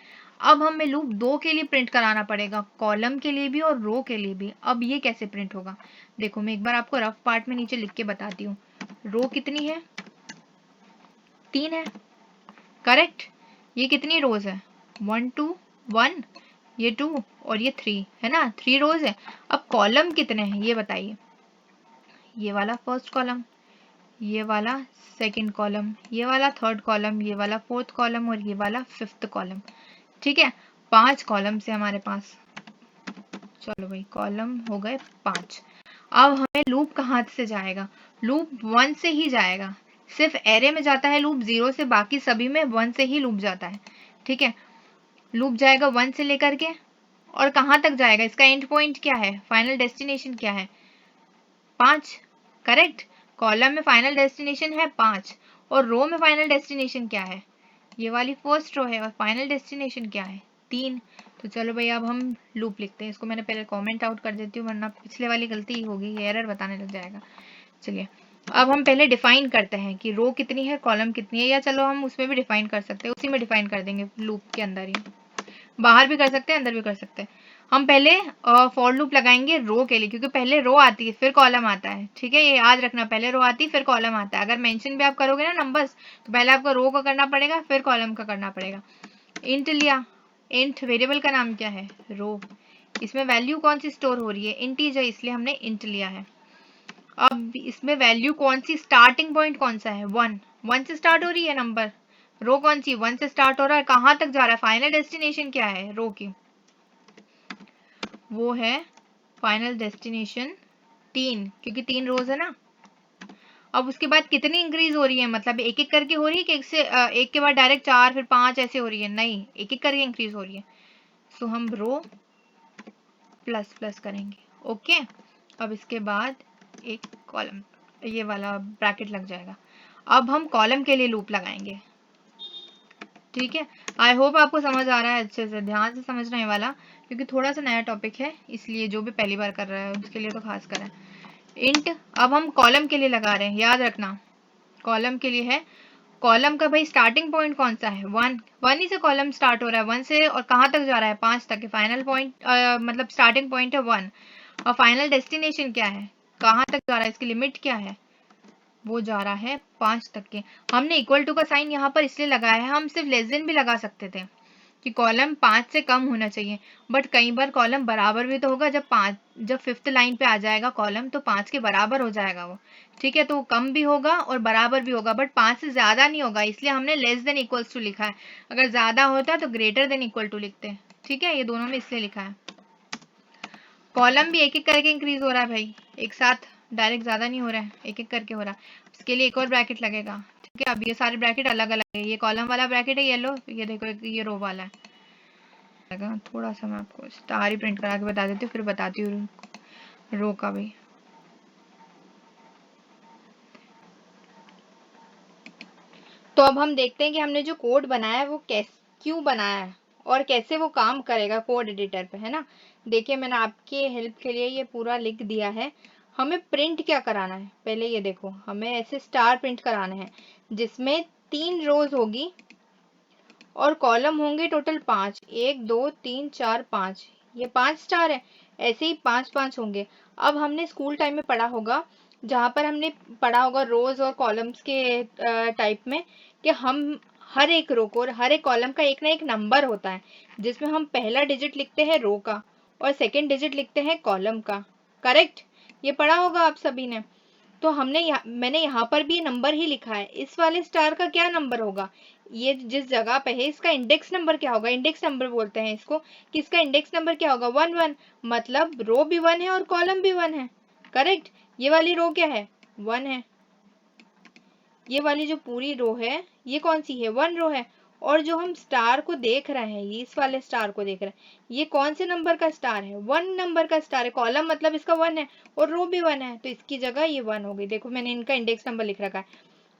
अब हमें लूप 2 के लिए प्रिंट कराना पड़ेगा, कॉलम के लिए भी और रो के लिए भी। अब ये कैसे प्रिंट होगा? देखो मैं एक बार आपको रफ पार्ट में नीचे लिख के बताती हूँ। रो कितनी है? 3 है, करेक्ट। ये कितनी रोज है? 1 2 1, ये 2 और ये 3 है ना, 3 रोज है। अब कॉलम कितने हैं ये बताइए? ये वाला फर्स्ट कॉलम, ये वाला सेकंड कॉलम, ये वाला थर्ड कॉलम, ये वाला फोर्थ कॉलम, और ये वाला फिफ्थ कॉलम। ठीक है, 5 कॉलम से हमारे पास। चलो भाई कॉलम हो गए 5। अब हमें लूप कहाँ से जाएगा? लूप 1 से ही जाएगा। सिर्फ एरे में जाता है लूप 0 से, बाकी सभी में 1 से ही लूप जाता है। ठीक है, लूप जाएगा 1 से लेकर के, और कहाँ तक जाएगा? इसका एंड पॉइंट क्या है? फाइनल डेस्टिनेशन क्या है? 5, करेक्ट। कॉलम में फाइनल डेस्टिनेशन है 5, और रो में फाइनल डेस्टिनेशन क्या है? ये वाली फर्स्ट रो है, और फाइनल डेस्टिनेशन क्या है? 3। तो चलो भाई अब हम लूप लिखते हैं। इसको मैंने पहले कमेंट आउट कर देती हूँ, वरना पिछले वाली गलती होगी, एरर बताने लग जाएगा। चलिए अब हम पहले डिफाइन करते हैं कि रो कितनी है, कॉलम कितनी है, या चलो हम उसमें भी डिफाइन कर सकते हैं, उसी में डिफाइन कर देंगे लूप के अंदर ही। बाहर भी कर सकते हैं, अंदर भी कर सकते हैं। हम पहले फॉर लूप लगाएंगे रो के लिए, क्योंकि पहले रो आती है फिर कॉलम आता है। ठीक है, ये याद रखना, पहले रो आती है फिर कॉलम आता है। अगर मेंशन भी आप करोगे ना नंबर्स, तो पहले आपको रो का करना पड़ेगा, फिर कॉलम का करना पड़ेगा। इंट लिया, इंट वेरिएबल का नाम क्या है? रो। इसमें वैल्यू कौन सी स्टोर हो रही है? इंटीजर, इसलिए हमने इंट लिया है। अब इसमें वैल्यू कौन सी, स्टार्टिंग पॉइंट कौन सा है? 1, 1 से स्टार्ट हो रही है नंबर। रो कौन सी? 1 से स्टार्ट हो रहा है। कहाँ तक जा रहा है? फाइनल डेस्टिनेशन क्या है रो की? वो है फाइनल डेस्टिनेशन 3, क्योंकि 3 रोज है ना। अब उसके बाद कितनी इंक्रीज हो रही है? मतलब एक एक करके हो रही है कि एक के बाद डायरेक्ट 4 फिर 5 ऐसे हो रही है? नहीं, एक एक करके इंक्रीज हो रही है। सो हम रो प्लस प्लस करेंगे। ओके, अब इसके बाद एक कॉलम, ये वाला ब्रैकेट लग जाएगा। अब हम कॉलम के लिए लूप लगाएंगे। ठीक है, आई होप आपको समझ आ रहा है अच्छे से, ध्यान से समझना ये वाला, क्योंकि थोड़ा सा नया टॉपिक है, इसलिए जो भी पहली बार कर रहा है उसके लिए तो खास कर है। इंट, अब हम कॉलम के लिए लगा रहे हैं, याद रखना कॉलम के लिए है। कॉलम का भाई स्टार्टिंग पॉइंट कौन सा है? 1, 1 ही से कॉलम स्टार्ट हो रहा है, 1 से, और कहाँ तक जा रहा है? 5 तक। फाइनल पॉइंट मतलब स्टार्टिंग पॉइंट है 1, और फाइनल डेस्टिनेशन क्या है? कहाँ तक जा रहा है? इसकी लिमिट क्या है? वो जा रहा है 5 तक के। हमने इक्वल टू का साइन यहाँ पर इसलिए लगाया है, हम सिर्फ लेस देन भी लगा सकते थे, कि कॉलम 5 से कम होना चाहिए, बट कई बार कॉलम बराबर भी तो होगा। जब 5th लाइन पे आ जाएगा कॉलम तो 5 के बराबर हो जाएगा वो, ठीक है। तो वो कम भी होगा और बराबर भी होगा, बट 5 से ज़्यादा नहीं होगा, इसलिए हमने लेस देन इक्वल्स टू लिखा है। अगर ज़्यादा होता तो ग्रेटर देन इक्वल टू लिखते हैं, ठीक है। ये दोनों में इसलिए लिखा है। कॉलम भी एक एक करके इंक्रीज हो रहा है भाई, एक साथ डायरेक्ट ज़्यादा नहीं हो रहा है, एक एक करके हो रहा है। इसके लिए एक और ब्रैकेट लगेगा, ठीक है। अब ये सारे ब्रैकेट अलग अलग है, ये कॉलम वाला ब्रैकेट है येलो, ये देखो ये रो वाला है। थोड़ा सा मैं आपको स्टार ही प्रिंट करा के बता देती हूँ, फिर बताती हूँ रो का भी। तो अब हम देखते हैं कि हमने जो कोड बनाया है वो क्यों बनाया है और कैसे वो काम करेगा कोड एडिटर पे, है ना। देखिए मैंने आपके हेल्प के लिए ये पूरा लिख दिया है। हमें प्रिंट क्या कराना है, पहले ये देखो, हमें ऐसे स्टार प्रिंट कराना है जिसमें 3 रोज होगी और कॉलम होंगे टोटल 5, 1 2 3 4 5, ये 5 स्टार है। ऐसे ही 5 5 होंगे। अब हमने स्कूल टाइम में पढ़ा होगा, जहाँ पर हमने पढ़ा होगा रोज और कॉलम्स के टाइप में, कि हम हर एक रो को और हर एक कॉलम का एक ना एक नंबर होता है, जिसमें हम पहला डिजिट लिखते हैं रो का और सेकेंड डिजिट लिखते हैं कॉलम का। करेक्ट, ये पढ़ा होगा आप सभी ने। तो मैंने यहाँ पर भी नंबर ही लिखा है। इस वाले स्टार का क्या नंबर होगा, ये जिस जगह पे है इसका इंडेक्स नंबर क्या होगा, इंडेक्स नंबर बोलते हैं इसको, कि इसका इंडेक्स नंबर क्या होगा 1 1, मतलब रो भी 1 है और कॉलम भी 1 है। करेक्ट, ये वाली रो क्या है 1 है, ये वाली जो पूरी रो है ये कौन सी है 1 रो है। और जो हम स्टार को देख रहे हैं, ये इस वाले स्टार को देख रहे हैं, ये कौन से नंबर का स्टार है 1 नंबर का स्टार है। कॉलम मतलब इसका 1 है और रो भी 1 है, तो इसकी जगह ये 1 हो गई। देखो मैंने इनका इंडेक्स नंबर लिख रखा है।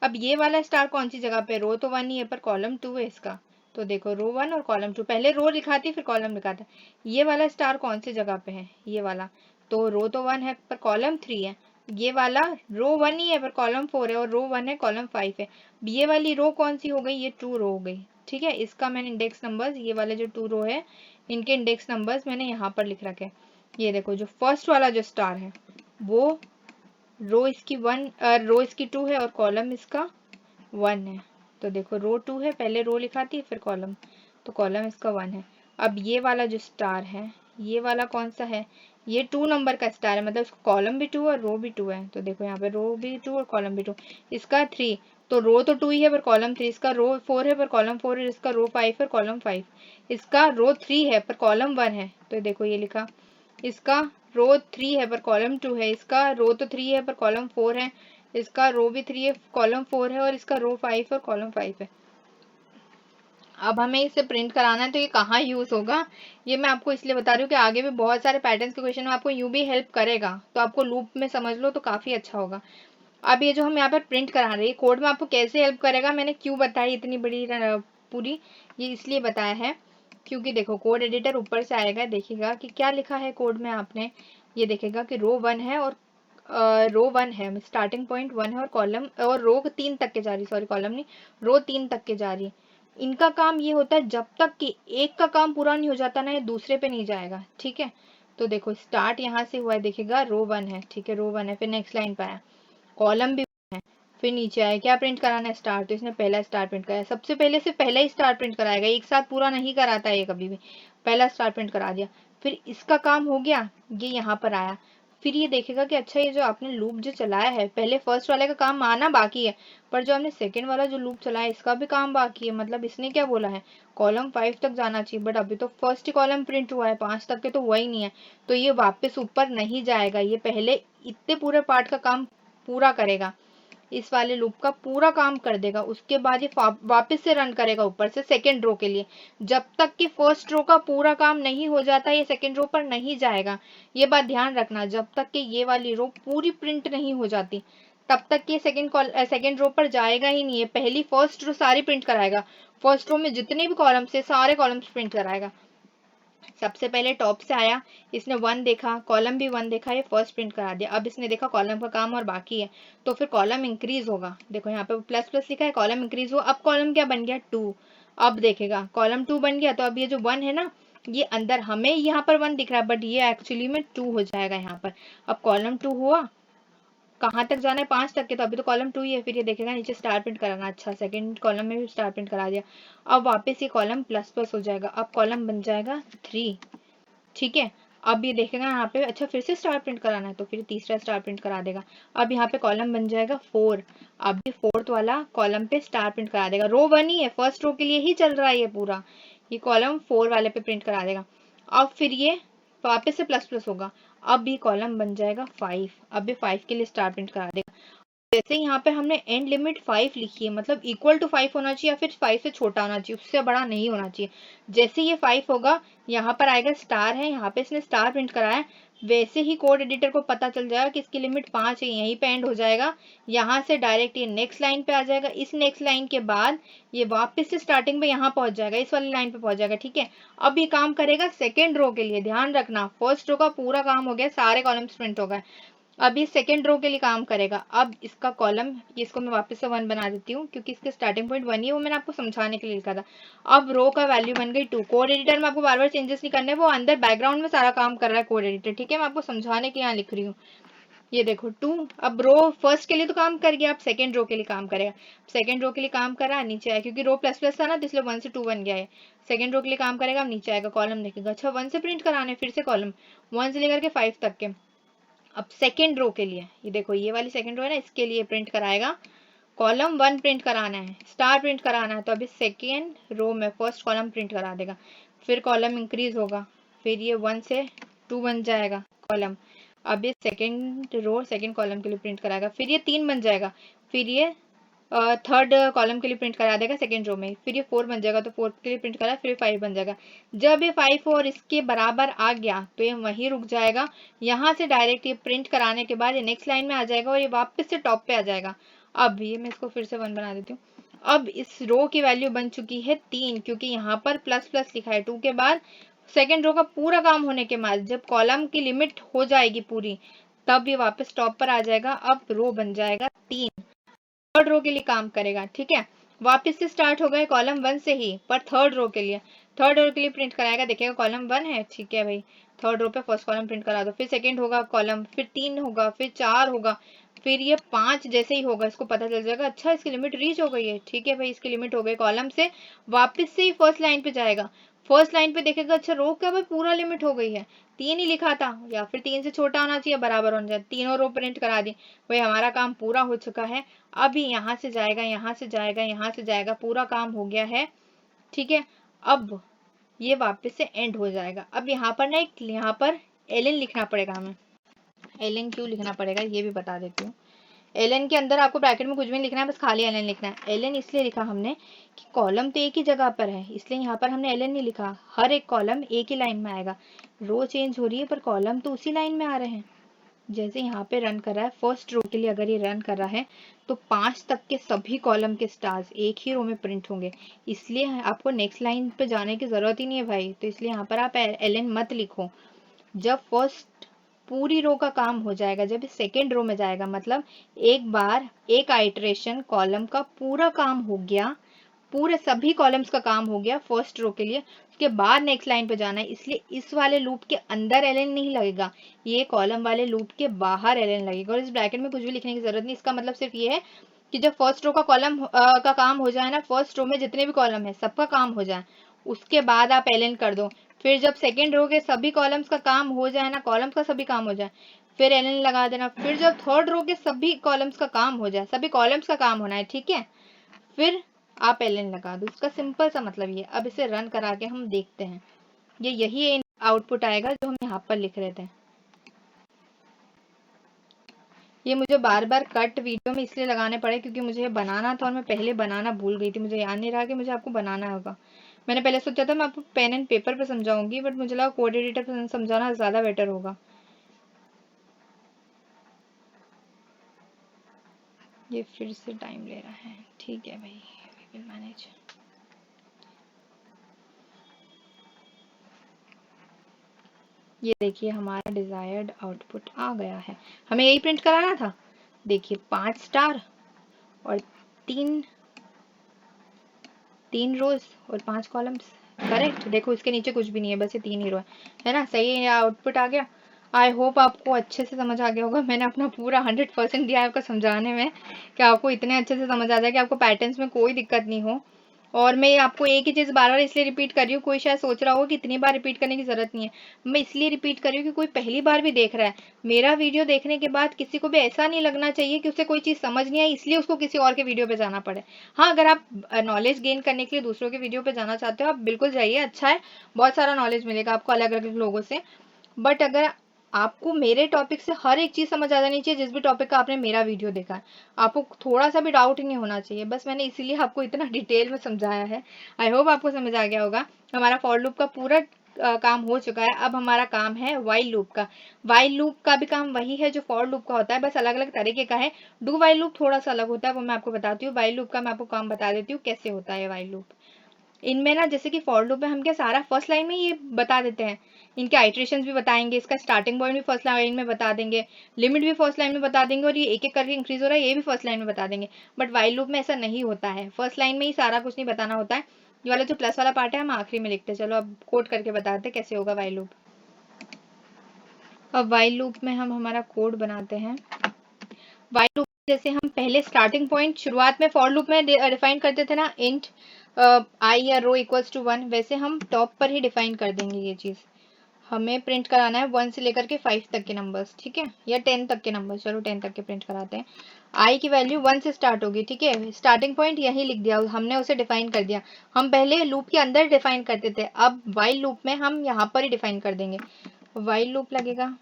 अब ये वाला स्टार कौन सी जगह पे, रो तो 1 ही है पर कॉलम 2 है इसका, तो देखो रो 1 और कॉलम 2, पहले रो लिखाती फिर कॉलम लिखाता। ये वाला स्टार कौन सी जगह पे है, ये वाला, तो रो तो 1 है पर कॉलम 3 है। ये वाला रो 1 ही है पर कॉलम 4 है और रो 1 है कॉलम 5 है। ये वाली रो कौन सी हो गई, ये 2 रो हो गई, ठीक है। इसका मैंने इंडेक्स नंबर्स, ये वाले जो 2 रो है इनके इंडेक्स नंबर्स मैंने यहाँ पर लिख रखे हैं। ये देखो जो फर्स्ट वाला जो स्टार है वो रो इसकी 2 है और कॉलम इसका 1 है। तो देखो रो 2 है, पहले रो लिखाती है फिर कॉलम, तो कॉलम इसका 1 है। अब ये वाला जो स्टार है ये वाला कौन सा है, ये 2 नंबर का स्टार है, मतलब इसका कॉलम भी 2 और रो भी 2 है। तो देखो यहाँ पे रो भी 2 और कॉलम भी 2, इसका 3, तो रो तो 2 ही है पर कॉलम 3, इसका रो 4 है पर कॉलम 4 है, इसका रो 5 है कॉलम 5, इसका रो 3 है पर कॉलम 1 है। तो देखो ये लिखा, इसका रो 3 है पर कॉलम 2 है, इसका रो तो 3 है पर कॉलम 4 है, इसका रो भी 3 है कॉलम 4 है और इसका रो 5 और कॉलम 5 है। अब हमें इसे प्रिंट कराना है तो ये कहाँ यूज होगा, ये मैं आपको इसलिए बता रही हूँ कि आगे भी बहुत सारे पैटर्न्स के क्वेश्चन में आपको यूं भी हेल्प करेगा, तो आपको लूप में समझ लो तो काफी अच्छा होगा। अब ये जो हम यहाँ पर प्रिंट करा रहे हैं कोड में आपको कैसे हेल्प करेगा, मैंने क्यों बताई इतनी बड़ी पूरी, ये इसलिए बताया है क्योंकि देखो कोड एडिटर ऊपर से आएगा, देखेगा कि क्या लिखा है कोड में आपने, ये देखेगा कि रो 1 है और रो 1 है, स्टार्टिंग पॉइंट 1 है और कॉलम और रो 3 तक के जा रही, सॉरी कॉलम नहीं, रो 3 तक के जा रही है। इनका काम ये होता है जब तक कि एक का काम पूरा नहीं हो जाता ना ये दूसरे पे नहीं जाएगा, ठीक है। तो देखो स्टार्ट यहाँ से हुआ है, देखेगा रो 1 है, ठीक है रो 1 है, फिर नेक्स्ट लाइन पे आया कॉलम भी है, फिर नीचे आया क्या प्रिंट कराना है स्टार, तो इसने पहला स्टार प्रिंट कराया, सबसे पहले से पहला ही स्टार प्रिंट कराएगा, एक साथ पूरा नहीं कराता है ये कभी भी, पहला स्टार प्रिंट करा दिया। फिर इसका काम हो गया, ये यहाँ पर आया, फिर ये देखेगा कि अच्छा ये जो आपने लूप जो चलाया है, पहले फर्स्ट वाले का काम आना बाकी है पर जो हमने सेकेंड वाला जो लूप चलाया इसका भी काम बाकी है, मतलब इसने क्या बोला है कॉलम 5 तक जाना चाहिए, बट अभी तो फर्स्ट ही कॉलम प्रिंट हुआ है, 5 तक के तो हुआ ही नहीं है, तो ये वापस ऊपर नहीं जाएगा, ये पहले इतने पूरे पार्ट का काम पूरा करेगा, इस वाले लूप का पूरा काम कर देगा, उसके बाद ये वापस से रन करेगा ऊपर से सेकेंड रो के लिए, जब तक कि फर्स्ट रो का पूरा काम नहीं हो जाता ये सेकेंड रो पर नहीं जाएगा। ये बात ध्यान रखना, जब तक कि ये वाली रो पूरी प्रिंट नहीं हो जाती तब तक ये सेकेंड रो पर जाएगा ही नहीं है, पहली फर्स्ट रो सारी प्रिंट कराएगा, फर्स्ट रो में जितने भी कॉलम्स है सारे कॉलम्स प्रिंट कराएगा। सबसे पहले टॉप से आया, इसने 1 देखा, कॉलम भी 1 देखा, ये फर्स्ट प्रिंट करा दिया। अब इसने देखा कॉलम का काम और बाकी है, तो फिर कॉलम इंक्रीज होगा, देखो यहाँ पे प्लस प्लस लिखा है, कॉलम इंक्रीज हुआ, अब कॉलम क्या बन गया 2, अब देखेगा कॉलम 2 बन गया, तो अब ये जो 1 है ना ये अंदर हमें यहाँ पर 1 दिख रहा है बट ये एक्चुअली में 2 हो जाएगा यहाँ पर। अब कॉलम 2 हुआ, कहाँ तक जाना है 5 तक के, तो अभी तो कॉलम 2 ही है। फिर ये देखेगा नीचे स्टार प्रिंट कराना, अच्छा सेकंड कॉलम में भी स्टार प्रिंट करा दिया। अब वापस ये कॉलम प्लस प्लस हो जाएगा, अब कॉलम बन जाएगा 3, ठीक है। अब ये देखेगा यहाँ पे, अच्छा फिर से स्टार प्रिंट कराना है, तो फिर तीसरा स्टार प्रिंट करा देगा। अब यहाँ पे कॉलम बन जाएगा 4, अब ये फोर्थ वाला कॉलम पे स्टार प्रिंट करा देगा। रो 1 ही है, फर्स्ट रो के लिए ही चल रहा है ये पूरा, ये कॉलम 4 वाले पे प्रिंट करा देगा। अब फिर ये वापस से प्लस प्लस होगा, अब ये कॉलम बन जाएगा 5, अब ये 5 के लिए स्टार प्रिंट करा देगा। जैसे यहाँ पे हमने एंड लिमिट 5 लिखी है, मतलब इक्वल टू 5 होना चाहिए या फिर 5 से छोटा होना चाहिए, उससे बड़ा नहीं होना चाहिए। जैसे ये 5 होगा, यहाँ पर आएगा स्टार है, यहाँ पे इसने स्टार प्रिंट कराया है, वैसे ही कोड एडिटर को पता चल जाएगा कि इसकी लिमिट 5 है, यहीं पे एंड हो जाएगा। यहाँ से डायरेक्ट ये नेक्स्ट लाइन पे आ जाएगा, इस नेक्स्ट लाइन के बाद ये वापस से स्टार्टिंग पे यहाँ पहुंच जाएगा, इस वाली लाइन पे पहुंच जाएगा, ठीक है। अब ये काम करेगा सेकेंड रो के लिए, ध्यान रखना फर्स्ट रो का पूरा काम हो गया, सारे कॉलम्स प्रिंट हो गए। अब ये सेकेंड रो के लिए काम करेगा। अब इसका कॉलम, इसको मैं वापस से 1 बना देती हूँ क्योंकि इसके स्टार्टिंग पॉइंट 1 ही है, वो मैंने आपको समझाने के लिए लिखा था। अब रो का वैल्यू बन गई 2। कोड एडिटर में आपको बार बार चेंजेस नहीं करने, वो अंदर बैकग्राउंड में सारा काम कर रहा है कोड एडिटर, ठीक है। मैं आपको समझाने के यहाँ लिख रही हूँ। ये देखो 2, अब रो फर्स्ट के लिए तो काम कर गया, अब सेकेंड रो के लिए काम करेगा। सेकेंड रो के लिए काम करा, नीचे आया क्योंकि रो प्लस प्लस था ना, तो इसलिए 1 से 2 बन गया है। सेकेंड रो के लिए काम करेगा, अब नीचे आएगा, कॉलम देखेगा, अच्छा 1 से प्रिंट कराने, फिर से कॉलम 1 से लेकर के 5 तक के। अब सेकेंड रो के लिए, ये देखो ये वाली सेकेंड रो है ना, इसके लिए प्रिंट कराएगा, कॉलम 1 प्रिंट कराना है, स्टार प्रिंट कराना है, तो अभी सेकेंड रो में फर्स्ट कॉलम प्रिंट करा देगा। फिर कॉलम इंक्रीज होगा, फिर ये 1 से 2 बन जाएगा कॉलम। अब ये सेकेंड रो सेकेंड कॉलम के लिए प्रिंट कराएगा, फिर ये 3 बन जाएगा, फिर ये थर्ड कॉलम के लिए प्रिंट करा देगा सेकेंड रो में, फिर ये 4 बन जाएगा, तो 4 के लिए प्रिंट करा, फिर 5 बन जाएगा। जब ये 5 और इसके बराबर आ गया तो ये वहीं रुक जाएगा, यहाँ से डायरेक्ट ये प्रिंट कराने के बाद ये नेक्स्ट लाइन में आ जाएगा और ये वापस से टॉप पे आ जाएगा। अब ये मैं इसको फिर से 1 बना देती हूँ। अब इस रो की वैल्यू बन चुकी है 3, क्योंकि यहाँ पर प्लस प्लस लिखा है 2 के बाद। सेकेंड रो का पूरा काम होने के बाद जब कॉलम की लिमिट हो जाएगी पूरी, तब ये वापस टॉप पर आ जाएगा। अब रो बन जाएगा 3, थर्ड रो के लिए काम करेगा, ठीक है। वापस से स्टार्ट हो गए कॉलम 1 से ही, पर थर्ड रो के लिए, थर्ड रो के लिए प्रिंट कराएगा, देखिएगा कॉलम 1 है, ठीक है भाई, थर्ड रो पे फर्स्ट कॉलम प्रिंट करा दो, फिर सेकंड होगा कॉलम, फिर 3 होगा, फिर 4 होगा, फिर ये 5 जैसे ही होगा इसको पता चल जाएगा, अच्छा इसकी लिमिट रीच हो गई है, ठीक है भाई, इसकी लिमिट हो गई। कॉलम से वापस से ही फर्स्ट लाइन पे जाएगा, फर्स्ट लाइन पे देखेगा, अच्छा रो का भाई पूरा लिमिट हो गई है, 3 ही लिखा था, या फिर 3 से छोटा होना चाहिए, बराबर होना चाहिए, तीनों रो प्रिंट करा दी भाई, हमारा काम पूरा हो चुका है। अभी यहाँ से जाएगा, यहाँ से जाएगा, यहाँ से जाएगा, पूरा काम हो गया है, ठीक है। अब ये वापस से एंड हो जाएगा। अब यहाँ पर ना एक, यहाँ पर एलन लिखना पड़ेगा हमें। एलन क्यों लिखना पड़ेगा ये भी बता देती हूँ। एलन के अंदर आपको ब्रैकेट में कुछ भी नहीं लिखना है, बस खाली एलन लिखना है। एलन इसलिए लिखा हमने कि कॉलम तो एक ही जगह पर है, इसलिए यहाँ पर हमने एलन नहीं लिखा, हर एक कॉलम एक ही लाइन में आएगा। रो चेंज हो रही है पर कॉलम तो उसी लाइन में आ रहे हैं। जैसे यहाँ पे रन कर रहा है, फर्स्ट रो के लिए अगर ये रन कर रहा है तो 5 तक के सभी कॉलम के स्टार्स एक ही रो में प्रिंट होंगे, इसलिए आपको नेक्स्ट लाइन पे जाने की जरूरत ही नहीं है भाई, तो इसलिए यहाँ पर आप एलन मत लिखो। जब फर्स्ट पूरी रो का काम हो जाएगा, जब सेकेंड रो में जाएगा, मतलब एक बार एक आइटरेशन कॉलम का पूरा काम हो गया, पूरे सभी कॉलम्स का काम हो गया फर्स्ट रो के लिए, उसके बाद नेक्स्ट लाइन पे जाना है, इसलिए इस वाले लूप के अंदर एलन नहीं लगेगा, ये कॉलम वाले लूप के बाहर एलन लगेगा। और इस ब्रैकेट में कुछ भी लिखने की जरूरत नहीं, इसका मतलब सिर्फ ये है कि जब फर्स्ट रो का कॉलम का काम हो जाए ना, फर्स्ट रो में जितने भी कॉलम है सबका काम हो जाए, उसके बाद आप एलन कर दो। फिर जब सेकेंड रो के सभी कॉलम्स का काम हो जाए ना, कॉलम्स का सभी काम हो जाए, फिर एलन लगा देना। फिर जब थर्ड रो के सभी कॉलम्स का काम हो जाए, सभी कॉलम्स का काम होना है, ठीक है, फिर आप एलन लगा दो। इसका सिंपल सा मतलब ये। अब इसे रन करा के हम देखते हैं, ये यही आउटपुट आएगा जो हम यहाँ पर लिख रहे थे। ये मुझे बार बार कट वीडियो में इसलिए लगाने पड़े क्योंकि मुझे ये बनाना था और मैं पहले बनाना भूल गई थी, मुझे याद नहीं रहा कि मुझे आपको बनाना होगा। मैंने पहले सोचा था मैं आपको पेन एंड पेपर पे समझाऊंगी, बट मुझे लगा कोड एडिटर पे समझाना ज़्यादा बेटर होगा। ये फिर से टाइम ले रहा है, ठीक है भाई, वी विल मैनेज। ये देखिए हमारा डिजायर्ड आउटपुट आ गया है। हमें यही प्रिंट कराना था। देखिए 5 स्टार और 3 रोज और 5 कॉलम्स, करेक्ट। देखो इसके नीचे कुछ भी नहीं है, बस ये 3 ही रो है ना, सही है, आउटपुट आ गया। आई होप आपको अच्छे से समझ आ गया होगा। मैंने अपना पूरा 100% दिया है आपको समझाने में कि आपको इतने अच्छे से समझ आ जाए कि आपको पैटर्न्स में कोई दिक्कत नहीं हो। और मैं आपको एक ही चीज़ बार बार इसलिए रिपीट कर रही हूँ, कोई शायद सोच रहा होगा कि इतनी बार रिपीट करने की ज़रूरत नहीं है। मैं इसलिए रिपीट कर रही हूँ कि कोई पहली बार भी देख रहा है, मेरा वीडियो देखने के बाद किसी को भी ऐसा नहीं लगना चाहिए कि उसे कोई चीज़ समझ नहीं आई इसलिए उसको किसी और के वीडियो पे जाना पड़े। हाँ, अगर आप नॉलेज गेन करने के लिए दूसरों के वीडियो पे जाना चाहते हो, आप बिल्कुल जाइए, अच्छा है, बहुत सारा नॉलेज मिलेगा आपको अलग अलग लोगों से। बट अगर आपको मेरे टॉपिक से हर एक चीज़ समझ आ जानी चाहिए, जिस भी टॉपिक का आपने मेरा वीडियो देखा है, आपको थोड़ा सा भी डाउट ही नहीं होना चाहिए। बस मैंने इसीलिए आपको इतना डिटेल में समझाया है। आई होप आपको समझ आ गया होगा। हमारा फॉर लूप का पूरा काम हो चुका है। अब हमारा काम है वाइल लूप का। वाइल लूप का भी काम वही है जो फॉर लूप का होता है, बस अलग अलग तरीके का है। डू वाइल लूप थोड़ा सा अलग होता है, वो मैं आपको बताती हूँ। वाइल लूप का मैं आपको काम बता देती हूँ कैसे होता है वाइल लूप। इनमें ना, जैसे कि फॉर लूप में हम क्या सारा फर्स्ट लाइन में ये बता देते हैं, इनके आइट्रेशंस भी बताएंगे, इसका स्टार्टिंग पॉइंट भी फर्स्ट लाइन में बता देंगे, लिमिट भी फर्स्ट लाइन में बता देंगे, और ये एक एक करके इंक्रीज हो रहा है ये भी फर्स्ट लाइन में बता देंगे। बट वाइल लूप में ऐसा नहीं होता है, फर्स्ट लाइन में ही सारा कुछ नहीं बताना होता है। ये वाला जो प्लस वाला पार्ट है हम आखिरी में लिखते हैं। चलो अब कोड करके बताते कैसे होगा वाइल लूप। अब वाइल लूप में हम हमारा कोड बनाते हैं। वाइल लूप जैसे हम पहले स्टार्टिंग पॉइंट शुरुआत में फॉर लूप में डिफाइन करते थे ना, इंट आई या रो इक्वल्स टू 1, वैसे हम टॉप पर ही डिफाइन कर देंगे ये चीज़। हमें प्रिंट कराना है 1 से लेकर के 5 तक के नंबर्स, ठीक है, या 10 तक के नंबर्स। चलो 10 तक के प्रिंट कराते हैं। आई की वैल्यू 1 से स्टार्ट होगी, ठीक है, स्टार्टिंग पॉइंट यही लिख दिया, हमने उसे डिफाइन कर दिया। हम पहले लूप के अंदर डिफाइन करते थे, अब वाइल लूप में हम यहाँ पर ही डिफाइन कर देंगे। वाइल लूप लगेगा,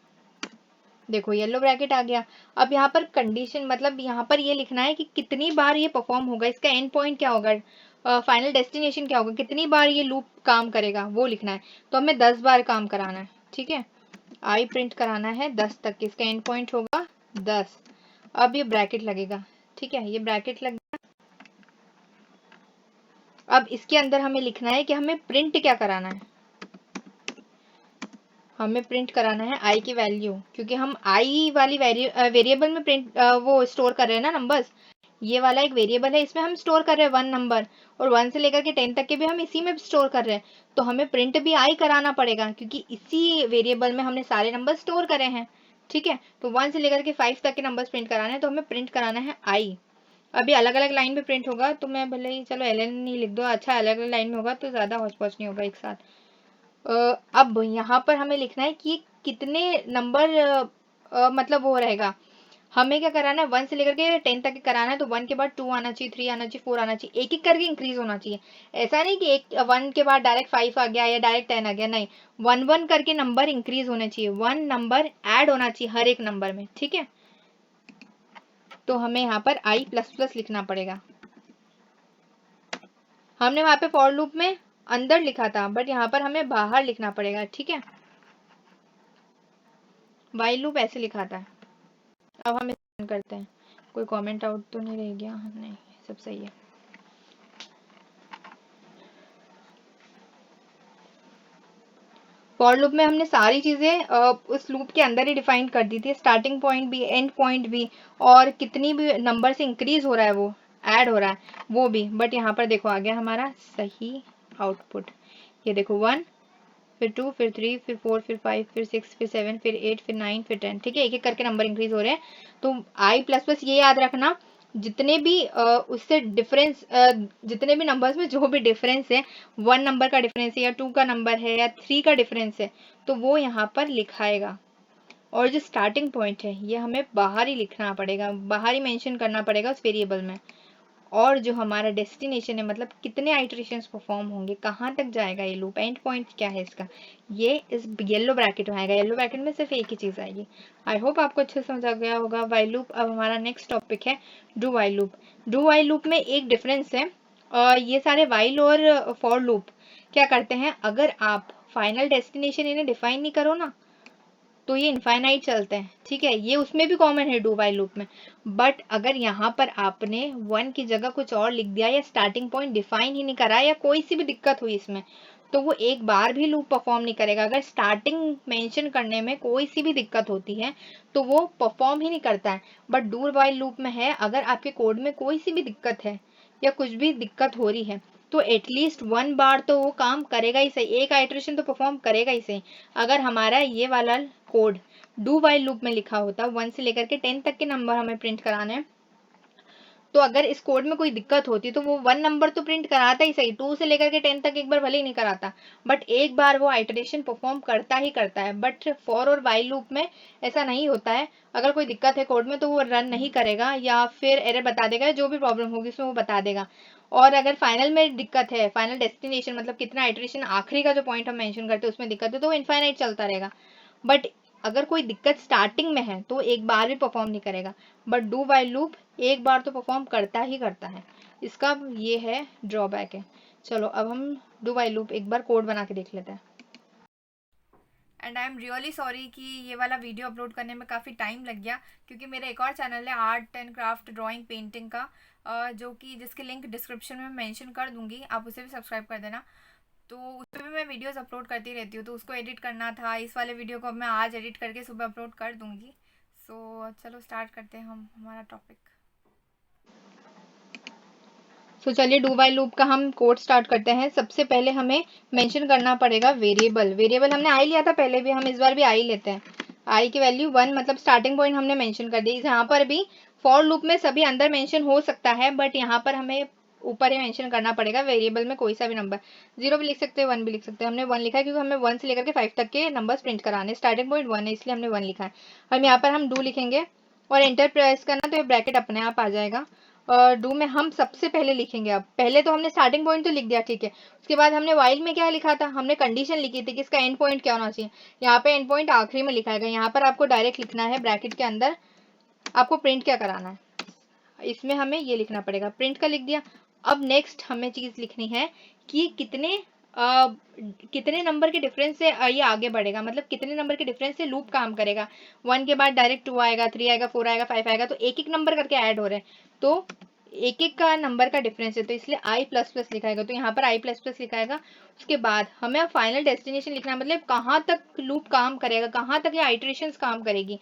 देखो येलो ब्रैकेट आ गया। अब यहाँ पर कंडीशन, मतलब यहाँ पर ये लिखना है कि कितनी बार ये परफॉर्म होगा, इसका एंड पॉइंट क्या होगा, फाइनल डेस्टिनेशन क्या होगा, कितनी बार ये लूप काम करेगा वो लिखना है। तो हमें 10 बार काम कराना है, ठीक है। आई प्रिंट कराना है 10 तक, इसका एंड पॉइंट होगा 10। अब ये ब्रैकेट लगेगा, ठीक है, ये ब्रैकेट लग गया। अब इसके अंदर हमें लिखना है कि हमें प्रिंट क्या कराना है। हमें प्रिंट कराना है आई की वैल्यू, क्योंकि हम आई वाली वेरिएबल में प्रिंट वो स्टोर कर रहे हैं ना नंबर्स। ये वाला एक वेरिएबल है, इसमें हम स्टोर कर रहे हैं 1 नंबर, और 1 से लेकर के 10 तक के भी हम इसी में स्टोर कर रहे हैं। तो हमें प्रिंट भी आई कराना पड़ेगा, क्योंकि इसी वेरिएबल में हमने सारे नंबर स्टोर करे हैं, ठीक है। तो 1 से लेकर के 5 तक के नंबर्स प्रिंट कराने हैं, तो हमें प्रिंट कराना है आई। अभी अलग अलग लाइन पे प्रिंट होगा, तो मैं भले ही चलो एलएन नहीं लिख दो, अच्छा अलग अलग लाइन में होगा तो ज़्यादा हौच पौच नहीं होगा एक साथ। अब यहाँ पर हमें लिखना है कि कितने नंबर मतलब वो रहेगा। हमें क्या कराना है, 1 से लेकर के 10 तक कराना है, तो 1 के बाद 2 आना चाहिए, 3 आना चाहिए, 4 आना चाहिए, एक एक करके इंक्रीज होना चाहिए। ऐसा नहीं कि एक 1 के बाद डायरेक्ट 5 आ गया या डायरेक्ट 10 आ गया, नहीं, 1 1 करके नंबर इंक्रीज होने चाहिए, 1 नंबर ऐड होना चाहिए हर एक नंबर में, ठीक है। तो हमें यहाँ पर आई प्लस प्लस लिखना पड़ेगा। हमने वहां पे फॉर लूप में अंदर लिखा था, बट यहाँ पर हमें बाहर लिखना पड़ेगा, ठीक है। वाइल लूप ऐसे लिखा था। अब हम इसे करते हैं। कोई कमेंट आउट तो नहीं रह गया, नहीं सब सही है। फॉर लूप में हमने सारी चीज़ें उस लूप के अंदर ही डिफाइन कर दी थी, स्टार्टिंग पॉइंट भी, एंड पॉइंट भी, और कितनी भी नंबर से इंक्रीज हो रहा है वो ऐड हो रहा है वो भी। बट यहाँ पर देखो आ गया हमारा सही आउटपुट। ये देखो 1, फिर 2, फिर 3, फिर 4, फिर 5, फिर 6, फिर 7, फिर 8, फिर 9, फिर 10, ठीक है, एक एक करके नंबर इंक्रीज हो रहे हैं। तो आई प्लस प्लस ये याद रखना, जितने भी उससे डिफरेंस, जितने भी नंबर्स में जो भी डिफरेंस है, 1 नंबर का डिफरेंस है या 2 का नंबर है या 3 का डिफरेंस है, तो वो यहाँ पर लिखाएगा। और जो स्टार्टिंग पॉइंट है ये हमें बाहर ही लिखना पड़ेगा, बाहर ही मेंशन करना पड़ेगा उस वेरिएबल में। और जो हमारा डेस्टिनेशन है, मतलब कितने आइटरेशंस परफॉर्म होंगे, कहाँ तक जाएगा ये लूप, एंड पॉइंट क्या है इसका, ये इस येलो ब्रैकेट में आएगा। येलो ब्रैकेट में सिर्फ एक ही चीज़ आएगी। आई होप आपको अच्छे से समझ आ गया होगा वाइल लूप। अब हमारा नेक्स्ट टॉपिक है do while loop. Do while loop में एक डिफरेंस है, और ये सारे वाइल और फॉर लूप क्या करते हैं, अगर आप फाइनल डेस्टिनेशन इन्हें डिफाइन नहीं करो ना, तो ये इनफाइनाइट चलते हैं, ठीक है, ये उसमें भी कॉमन है डू वाइल लूप में। बट अगर यहाँ पर आपने 1 की जगह कुछ और लिख दिया, या स्टार्टिंग पॉइंट डिफाइन ही नहीं करा, या कोई सी भी दिक्कत हुई इसमें, तो वो एक बार भी लूप परफॉर्म नहीं करेगा। अगर स्टार्टिंग मेंशन करने में कोई सी भी दिक्कत होती है तो वो परफॉर्म ही नहीं करता है। बट डू वाइल लूप में है, अगर आपके कोड में कोई सी भी दिक्कत है या कुछ भी दिक्कत हो रही है, तो एटलीस्ट 1 बार तो वो काम करेगा ही सही, एक आइट्रेशन तो परफॉर्म करेगा ही सही। अगर हमारा ये वाला कोड डू वाइल लूप में लिखा होता, 1 से लेकर के 10 तक के नंबर हमें प्रिंट कराने हैं, तो अगर इस कोड में कोई दिक्कत होती तो वो 1 नंबर तो प्रिंट कराता ही सही, 2 से लेकर के 10 तक एक बार भले ही नहीं कराता, बट एक बार वो आइटरेशन परफॉर्म करता ही करता है। बट फॉर और वाइल लूप में ऐसा नहीं होता है। अगर कोई दिक्कत है कोड में तो वो रन नहीं करेगा या फिर एरर बता देगा, जो भी प्रॉब्लम होगी उसमें वो बता देगा। और अगर फाइनल में दिक्कत है, फाइनल डेस्टिनेशन मतलब कितना आइटरेशन आखिरी का जो पॉइंट हम मेंशन करते हैं उसमें दिक्कत है, तो वो इनफाइनाइट चलता रहेगा। बट अगर कोई दिक्कत स्टार्टिंग में है तो एक बार भी परफॉर्म नहीं करेगा, बट डू वाइल लूप एक बार तो परफॉर्म करता ही करता है। इसका ये है ड्रॉबैक है। चलो अब हम डू वाइल लूप एक बार कोड बना के देख लेते हैं। And I am really sorry कि ये वाला वीडियो अपलोड करने में काफ़ी टाइम लग गया, क्योंकि मेरा एक और चैनल है art and craft drawing painting का, जो कि जिसके लिंक डिस्क्रिप्शन में मेंशन कर दूंगी, आप उसे भी सब्सक्राइब कर देना। तो उस पर भी मैं वीडियोस अपलोड करती रहती हूँ, तो उसको एडिट करना था। इस वाले वीडियो को अब मैं आज एडिट करके सुबह अपलोड कर दूंगी। सो चलो स्टार्ट करते हैं हम हमारा टॉपिक। तो चलिए डू वाइल लूप का हम कोड स्टार्ट करते हैं। सबसे पहले हमें मेंशन करना पड़ेगा वेरिएबल। वेरिएबल हमने आई लिया था पहले भी, हम इस बार भी आई लेते हैं। आई की वैल्यू 1 मतलब स्टार्टिंग पॉइंट हमने मेंशन कर दी। यहाँ पर भी फॉर लूप में सभी अंदर मेंशन हो सकता है, बट यहाँ पर हमें ऊपर ही मेंशन करना पड़ेगा वेरिएबल में कोई सा भी नंबर। 0 भी लिख सकते हैं, 1 भी लिख सकते हैं। हमने 1 लिखा है क्योंकि हमें 1 से लेकर के 5 तक के नंबर्स प्रिंट कराने। स्टार्टिंग पॉइंट 1 है इसलिए हमने 1 लिखा है। हम यहाँ पर हम डू लिखेंगे और एंटर प्रेस करना, तो ये ब्रैकेट अपने आप आ जाएगा। डू में हम सबसे पहले लिखेंगे। अब पहले तो हमने स्टार्टिंग पॉइंट तो लिख दिया, ठीक है। उसके बाद हमने वाइल में क्या लिखा था, हमने कंडीशन लिखी थी कि इसका एंड पॉइंट क्या होना चाहिए। यहाँ पे एंड पॉइंट आखिरी में लिखा है। यहाँ पर आपको डायरेक्ट लिखना है ब्रैकेट के अंदर, आपको प्रिंट क्या कराना है इसमें हमें ये लिखना पड़ेगा। प्रिंट का लिख दिया। अब नेक्स्ट हमें चीज लिखनी है कि कितने नंबर के डिफरेंस से ये आगे बढ़ेगा, मतलब कितने नंबर के डिफरेंस से लूप काम करेगा। 1 के बाद डायरेक्ट 2 आएगा, 3 आएगा, 4 आएगा, 5 आएगा, तो एक एक नंबर करके ऐड हो रहे हैं, तो एक एक का नंबर का डिफरेंस है, तो इसलिए आई प्लस प्लस लिखाएगा। तो यहाँ पर आई प्लस प्लस लिखाएगा। उसके बाद हमें अब फाइनल डेस्टिनेशन लिखना है, मतलब कहाँ तक लूप काम करेगा, कहाँ तक ये आइट्रेशंस काम करेगी,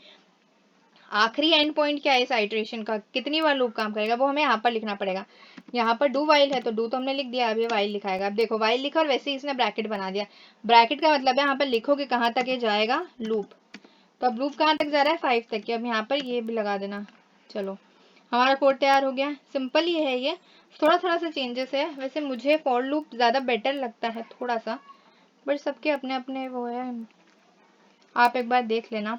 आखिरी एंड पॉइंट क्या है इस आइट्रेशन का, कितनी बार लूप काम करेगा, वो हमें यहाँ पर लिखना पड़ेगा। यहाँ पर डू वाइल है तो डू तो हमने लिख दिया, अब ये वाइल लिखाएगा। अब देखो वाइल लिखा और वैसे ही इसने ब्रैकेट बना दिया। ब्रैकेट का मतलब है यहाँ पर लिखो कि कहाँ तक ये जाएगा लूप। तो अब लूप कहाँ तक जा रहा है, 5 तक की। अब यहाँ पर ये भी लगा देना। चलो हमारा कोड तैयार हो गया। सिंपल ही है ये, थोड़ा थोड़ा सा चेंजेस है। वैसे मुझे फॉर लूप ज़्यादा बेटर लगता है थोड़ा सा, बट सबके अपने अपने वो है, आप एक बार देख लेना।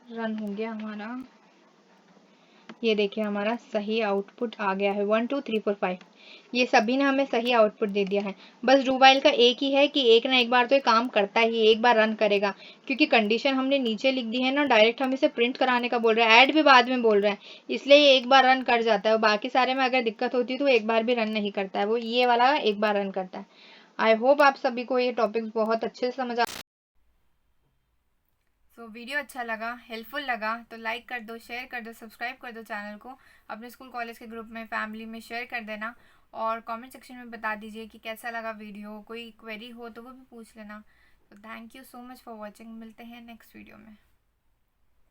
रन हो गया हमारा, ये देखिए हमारा सही आउटपुट आ गया है। 1 2 3 4 5, ये सभी ने हमें सही आउटपुट दे दिया है। बस डू वाइल का एक ही है कि एक ना एक बार तो ये काम करता ही, एक बार रन करेगा, क्योंकि कंडीशन हमने नीचे लिख दी है ना, डायरेक्ट हम इसे प्रिंट कराने का बोल रहे हैं, ऐड भी बाद में बोल रहे हैं, इसलिए ये एक बार रन कर जाता है। और बाकी सारे में अगर दिक्कत होती है तो एक बार भी रन नहीं करता है, वो ये वाला एक बार रन करता है। आई होप आप सभी को ये टॉपिक्स बहुत अच्छे से समझ आ। सो वीडियो अच्छा लगा, हेल्पफुल लगा तो लाइक कर दो, शेयर कर दो, सब्सक्राइब कर दो चैनल को। अपने स्कूल कॉलेज के ग्रुप में, फैमिली में शेयर कर देना। और कमेंट सेक्शन में बता दीजिए कि कैसा लगा वीडियो। कोई क्वेरी हो तो वो भी पूछ लेना। तो thank you so much for watching. मिलते हैं नेक्स्ट वीडियो में।